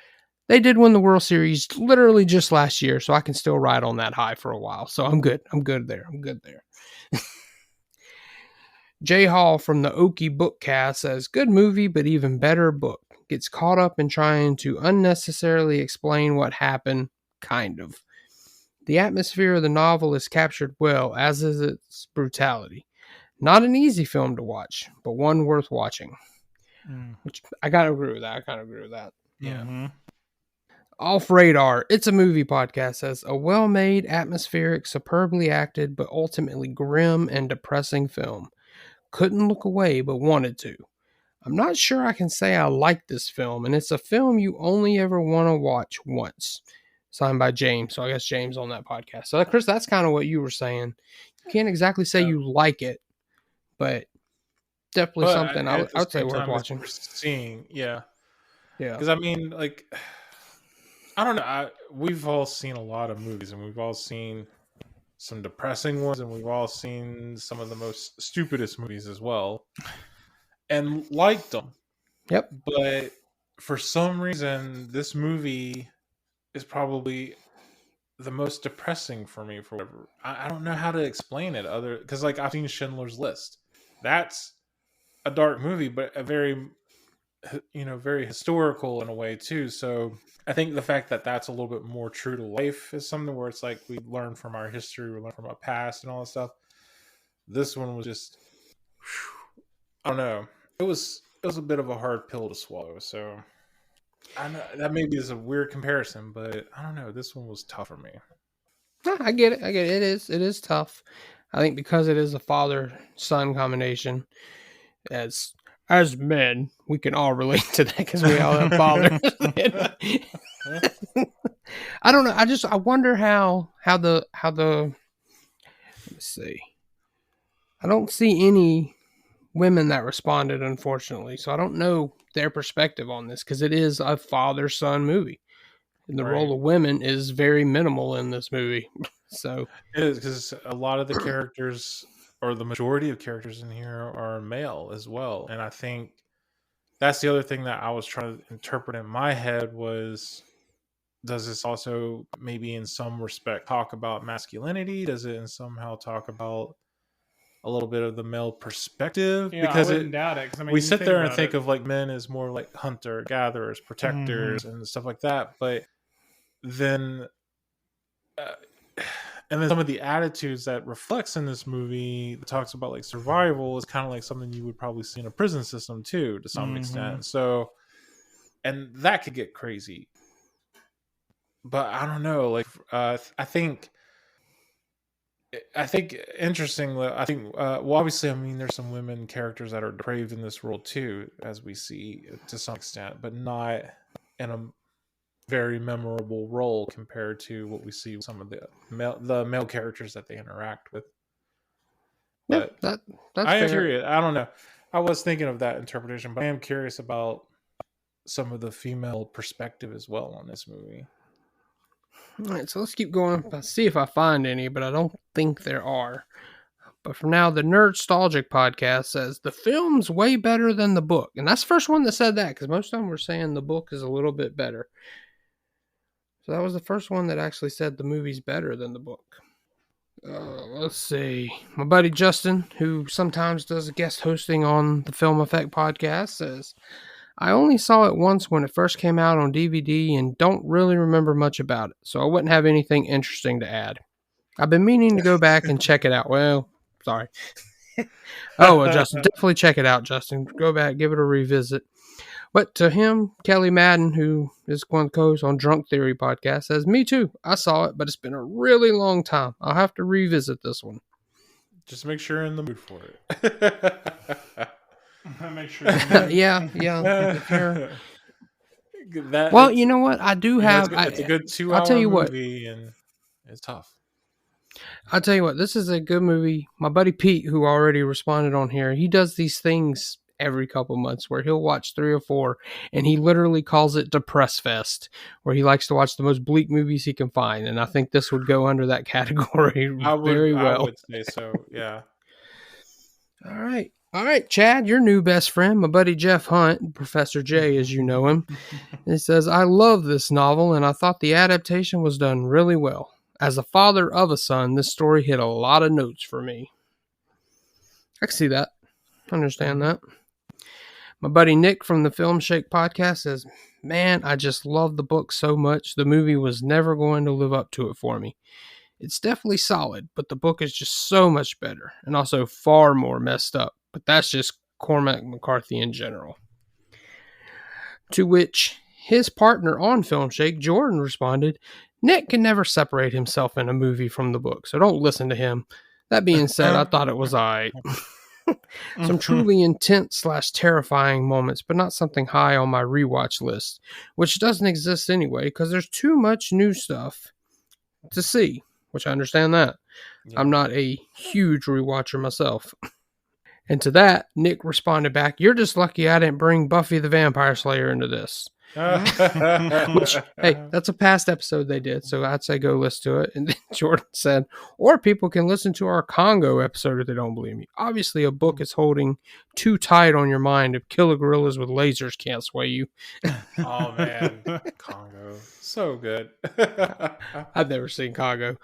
they did win the World Series literally just last year, so I can still ride on that high for a while. So I'm good. I'm good there. Jay Hall from the Okie Bookcast says, good movie, but even better book. Gets caught up in trying to unnecessarily explain what happened, kind of. The atmosphere of the novel is captured well, as is its brutality. Not an easy film to watch, but one worth watching. Which I gotta agree with that. Yeah. Mm-hmm. Off Radar, It's a Movie podcast says, a well-made, atmospheric, superbly acted, but ultimately grim and depressing film. Couldn't look away, but wanted to. I'm not sure I can say I like this film, and it's a film you only ever want to watch once. Signed by James. So I guess James on that podcast. So Chris, that's kind of what you were saying. You can't exactly say you like it, but definitely something I would say worth watching. Seeing, yeah. Yeah. Because I mean, like, I don't know. We've all seen a lot of movies, and we've all seen some depressing ones, and we've all seen some of the most stupidest movies as well, and liked them. Yep. But for some reason, this movie is probably the most depressing for me. For whatever, I don't know how to explain it. Because like I've seen Schindler's List. That's a dark movie, but a very, very historical in a way too. So I think the fact that that's a little bit more true to life is something where it's like we learn from our history, we learn from our past, and all that stuff. This one was just, I don't know. It was a bit of a hard pill to swallow. So I know that maybe is a weird comparison, but I don't know. This one was tough for me. I get it. It is tough. I think because it is a father-son combination, as men, we can all relate to that because we all have fathers. I don't know. I wonder how the let's see. I don't see any women that responded, unfortunately, so I don't know their perspective on this because it is a father-son movie, and the role of women is very minimal in this movie. So it is, because a lot of the characters, or the majority of characters in here, are male as well, and I think that's the other thing that I was trying to interpret in my head was, does this also maybe in some respect talk about masculinity? Does it somehow talk about a little bit of the male perspective? Yeah, because I wouldn't doubt it. 'Cause, I mean, we you sit there and about think it. of like men as more like hunter, gatherers, protectors, and stuff like that. But then, and then some of the attitudes that reflects in this movie that talks about like survival is kind of like something you would probably see in a prison system too, to some extent. So, and that could get crazy. But I don't know. Like, I think interestingly, well, obviously, I mean, there's some women characters that are depraved in this world too, as we see to some extent, but not in a very memorable role compared to what we see with some of the male characters that they interact with. But that's I am fair. curious. I don't know. I was thinking of that interpretation, but I am curious about some of the female perspective as well on this movie. All right, so let's keep going. I'll see if I find any, but I don't think there are. But for now, the Nerdstalgic podcast says the film's way better than the book. And that's the first one that said that, because most of them were saying the book is a little bit better. So that was the first one that actually said the movie's better than the book. Let's see. My buddy Justin, who sometimes does guest hosting on the Film Effect podcast, says, I only saw it once when it first came out on DVD and don't really remember much about it, so I wouldn't have anything interesting to add. I've been meaning to go back and check it out. Well, sorry. Oh, well, Justin, definitely check it out, Justin. Go back, give it a revisit. But to him, Kelly Madden, who is one of the co-hosts on Drunk Theory podcast, says, "Me too. I saw it, but it's been a really long time. I'll have to revisit this one." Just make sure you're in the mood for it. Make sure. Yeah. If you're- That well, it's- you know what? I do have. it's a good 2 I'll hour tell you what. movie, and it's tough. I'll tell you what. This is a good movie. My buddy Pete, who already responded on here, he does these things every couple months where he'll watch 3 or 4, and he literally calls it Depress Fest, where he likes to watch the most bleak movies he can find. And I think this would go under that category very well. I would say so. Yeah. All right, Chad, your new best friend, my buddy Jeff Hunt, Professor J, as you know him. He says, "I love this novel, and I thought the adaptation was done really well. As a father of a son, this story hit a lot of notes for me." I can see that. I understand that. My buddy Nick from the Film Shake podcast says, "Man, I just love the book so much. The movie was never going to live up to it for me. It's definitely solid, but the book is just so much better and also far more messed up. But that's just Cormac McCarthy in general." To which his partner on Film Shake, Jordan, responded, "Nick can never separate himself in a movie from the book, so don't listen to him. That being said, I thought it was alright." Some truly intense / terrifying moments, but not something high on my rewatch list, which doesn't exist anyway because there's too much new stuff to see, which I understand that. Yeah. I'm not a huge rewatcher myself. And to that, Nick responded back, "You're just lucky I didn't bring Buffy the Vampire Slayer into this." Which, hey, that's a past episode they did, so I'd say go listen to it. And then Jordan said, "Or people can listen to our Congo episode if they don't believe me. Obviously, a book is holding too tight on your mind if killer gorillas with lasers can't sway you." Oh, man. Congo. So good. I've never seen Congo.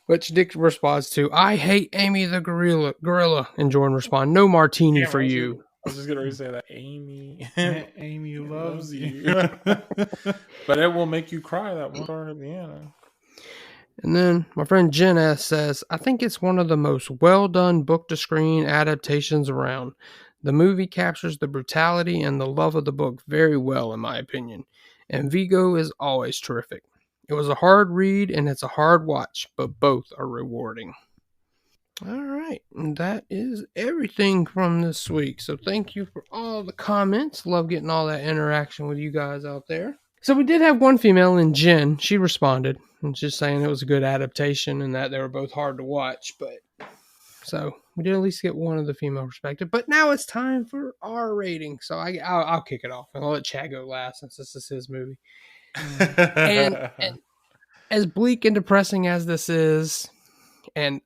Which Dick responds to, "I hate Amy the gorilla." And Jordan responds, "No martini for you." I was just going to say that. Amy. Amy loves you. But it will make you cry, that one part at the end. And then my friend Jen S. says, "I think it's one of the most well-done book-to-screen adaptations around. The movie captures the brutality and the love of the book very well, in my opinion. And Viggo is always terrific. It was a hard read and it's a hard watch, but both are rewarding." All right, and that is everything from this week. So thank you for all the comments. Love getting all that interaction with you guys out there. So we did have one female in Jen. She responded and just saying it was a good adaptation and that they were both hard to watch. But so we did at least get one of the female perspective. But now it's time for our rating. So I'll kick it off and I'll let Chad go last since this is his movie. and as bleak and depressing as this is, and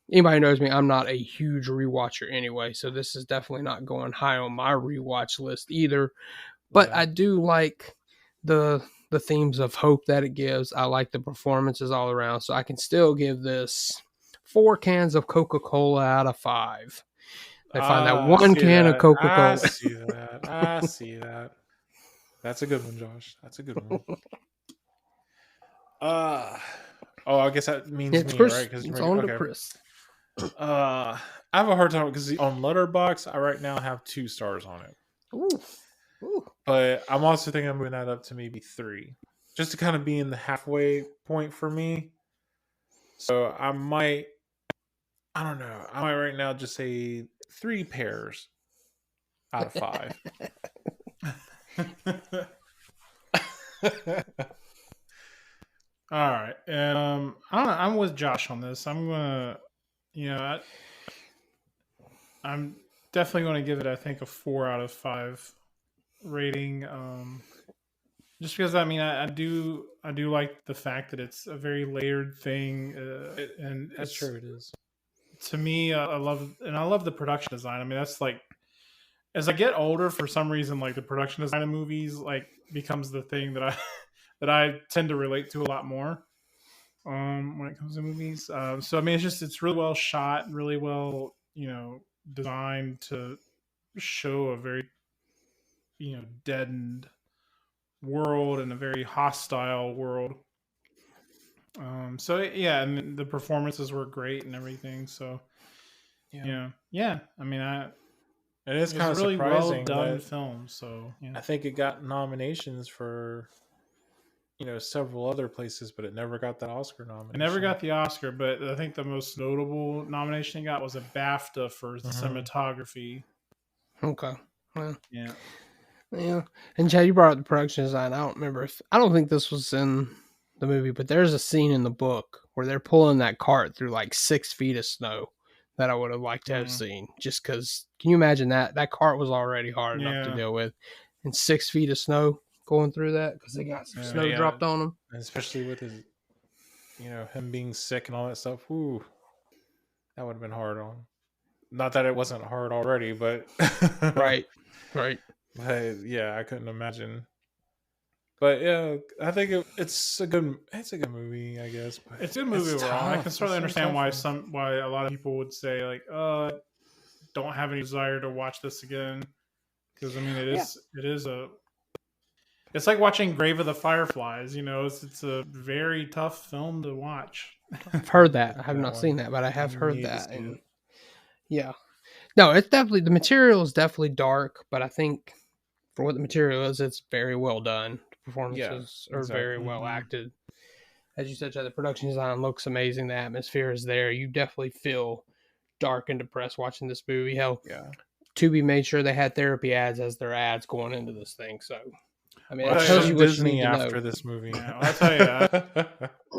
anybody who knows me, I'm not a huge rewatcher anyway, so this is definitely not going high on my rewatch list either. But yeah. I do like the themes of hope that it gives. I like the performances all around, so I can still give this 4 cans of Coca-Cola out of 5. They find that one can of Coca-Cola. I see that. That's a good one, Josh. That's a good one. I guess that means it's me, Chris, right? Because it's on to Chris. I have a hard time because on Letterboxd, I right now have 2 stars on it. Ooh. But I'm also thinking I'm moving that up to maybe 3, just to kind of be in the halfway point for me. So I don't know. I might right now just say 3 pears out of 5. All right, and I'm with Josh on this. I'm gonna, I'm definitely going to give it, I think, a 4 out of 5 rating. Just because I do like the fact that it's a very layered thing, and that's true. It is. To me, I love the production design. I mean, that's like, as I get older, for some reason, like the production design of movies like becomes the thing that I tend to relate to a lot more when it comes to movies. So I mean, it's really well shot, really well designed to show a very deadened world and a very hostile world. So yeah, and the performances were great and everything. So Yeah. I mean, And it's it kind was of a really well surprising done that film. So yeah. I think it got nominations for several other places, but it never got that Oscar It nomination. never got the Oscar, but I think the most notable nomination it got was a BAFTA for cinematography. Okay. Well, Yeah. yeah. And Chad, you brought up the production design. I don't think this was in the movie, but there's a scene in the book where they're pulling that cart through like 6 feet of snow that I would have liked to have seen. Just because, can you imagine that? That cart was already hard enough to deal with. And 6 feet of snow going through that because they got some snow dropped on them. And especially with his, him being sick and all that stuff. Ooh, that would have been hard on. Not that it wasn't hard already, but Right. But yeah, I couldn't imagine. But yeah, I think it's a good movie, I guess. But it's a good movie overall. I can certainly understand why a lot of people would say like, don't have any desire to watch this again. Because I mean, it's like watching Grave of the Fireflies. It's a very tough film to watch. I've heard that. I have not seen that, but I have heard that. And yeah, no, it's definitely, the material is definitely dark, but I think for what the material is, it's very well done. The performances are very well acted. As you said, Chad, the production design looks amazing. The atmosphere is there. You definitely feel dark and depressed watching this movie. Hell, Tubi made sure they had therapy ads as their ads going into this thing. So, I mean, that tells you what you need to know. After this movie. Yeah, I'll tell you,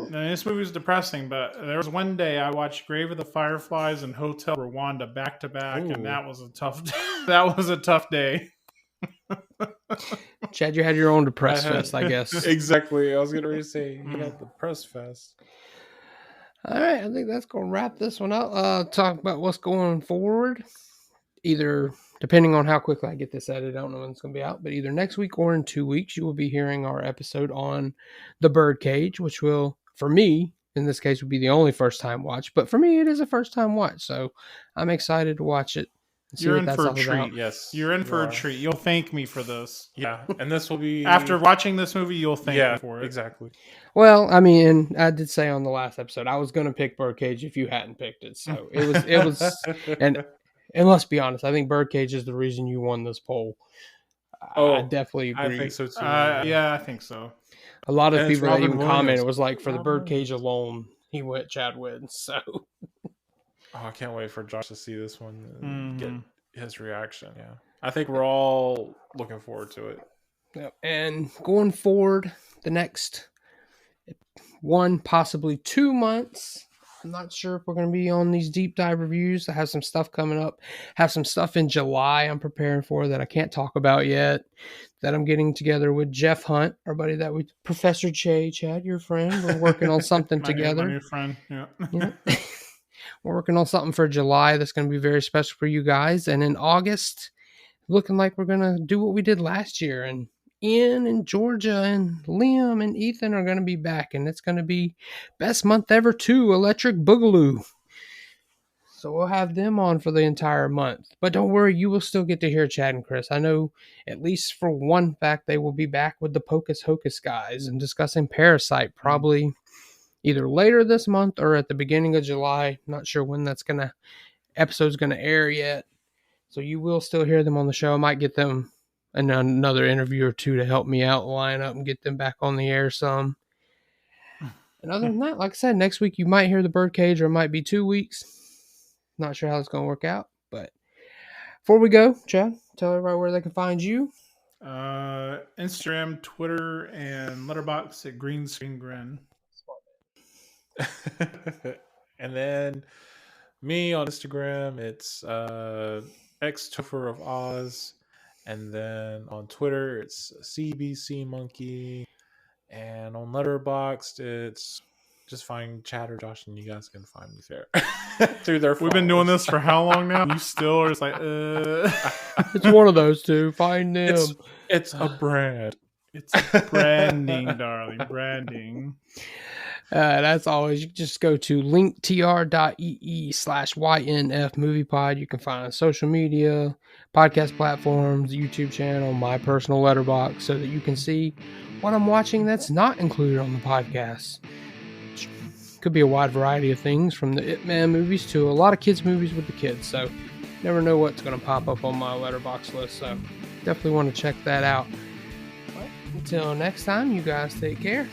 this movie was depressing, but there was one day I watched Grave of the Fireflies and Hotel Rwanda back to back, and that was a tough day. Chad, you had your own depressed fest, I guess. Exactly. I was going to say, you got the press fest. All right, I think that's going to wrap this one up. Talk about what's going forward. Either, depending on how quickly I get this edited, I don't know when it's going to be out, but either next week or in 2 weeks, you will be hearing our episode on The Birdcage, which will, for me, in this case, would be the only first-time watch. But for me, it is a first-time watch, so I'm excited to watch it. You're in for a treat. About. Yes, you're in for a treat. You'll thank me for this. Yeah, and this will be after watching this movie. You'll thank me for it. Exactly. Well, I mean, I did say on the last episode I was going to pick Birdcage if you hadn't picked it. So it was, and let's be honest, I think Birdcage is the reason you won this poll. I definitely agree. I think so too. Yeah, I think so. A lot of people that even commented was like, for the Birdcage alone, he went Chad wins. So. Oh, I can't wait for Josh to see this one and get his reaction. Yeah. I think we're all looking forward to it. Yep. And going forward, the next 1, possibly 2 months, I'm not sure if we're going to be on these deep dive reviews. I have some stuff coming up. Have some stuff in July I'm preparing for that I can't talk about yet, that I'm getting together with Jeff Hunt, our buddy Professor Che, Chad, your friend. We're working on something together. My new friend, yeah. We're working on something for July that's going to be very special for you guys. And in August, looking like we're going to do what we did last year. And Ian and Georgia and Liam and Ethan are going to be back. And it's going to be best month ever too, Electric Boogaloo. So we'll have them on for the entire month. But don't worry, you will still get to hear Chad and Chris. I know at least for one fact they will be back with the Pocus Hocus guys and discussing Parasite probably either later this month or at the beginning of July. Not sure when episode's going to air yet. So you will still hear them on the show. I might get them another interview or two to help me out, line up and get them back on the air some. And other than that, like I said, next week you might hear the Birdcage, or it might be 2 weeks. Not sure how it's going to work out. But before we go, Chad, tell everybody where they can find you. Instagram, Twitter, and Letterboxd at Green Screen Grin. And then me on Instagram, it's X-Topher of Oz, and then on Twitter it's CBC Monkey, and on Letterboxd it's just find Chad or Josh, and you guys can find me there through their. We've been doing this for how long now? You still are just like, It's one of those two. Find them. It's a brand. It's branding, darling, branding. That's always, you just go to linktr.ee/YNF movie pod. You can find social media, podcast platforms, YouTube channel, my personal letterbox, so that you can see what I'm watching that's not included on the podcast. Could be a wide variety of things, from the It Man movies to a lot of kids movies with the kids. So never know what's going to pop up on my letterbox list. So definitely want to check that out. But until next time, you guys take care.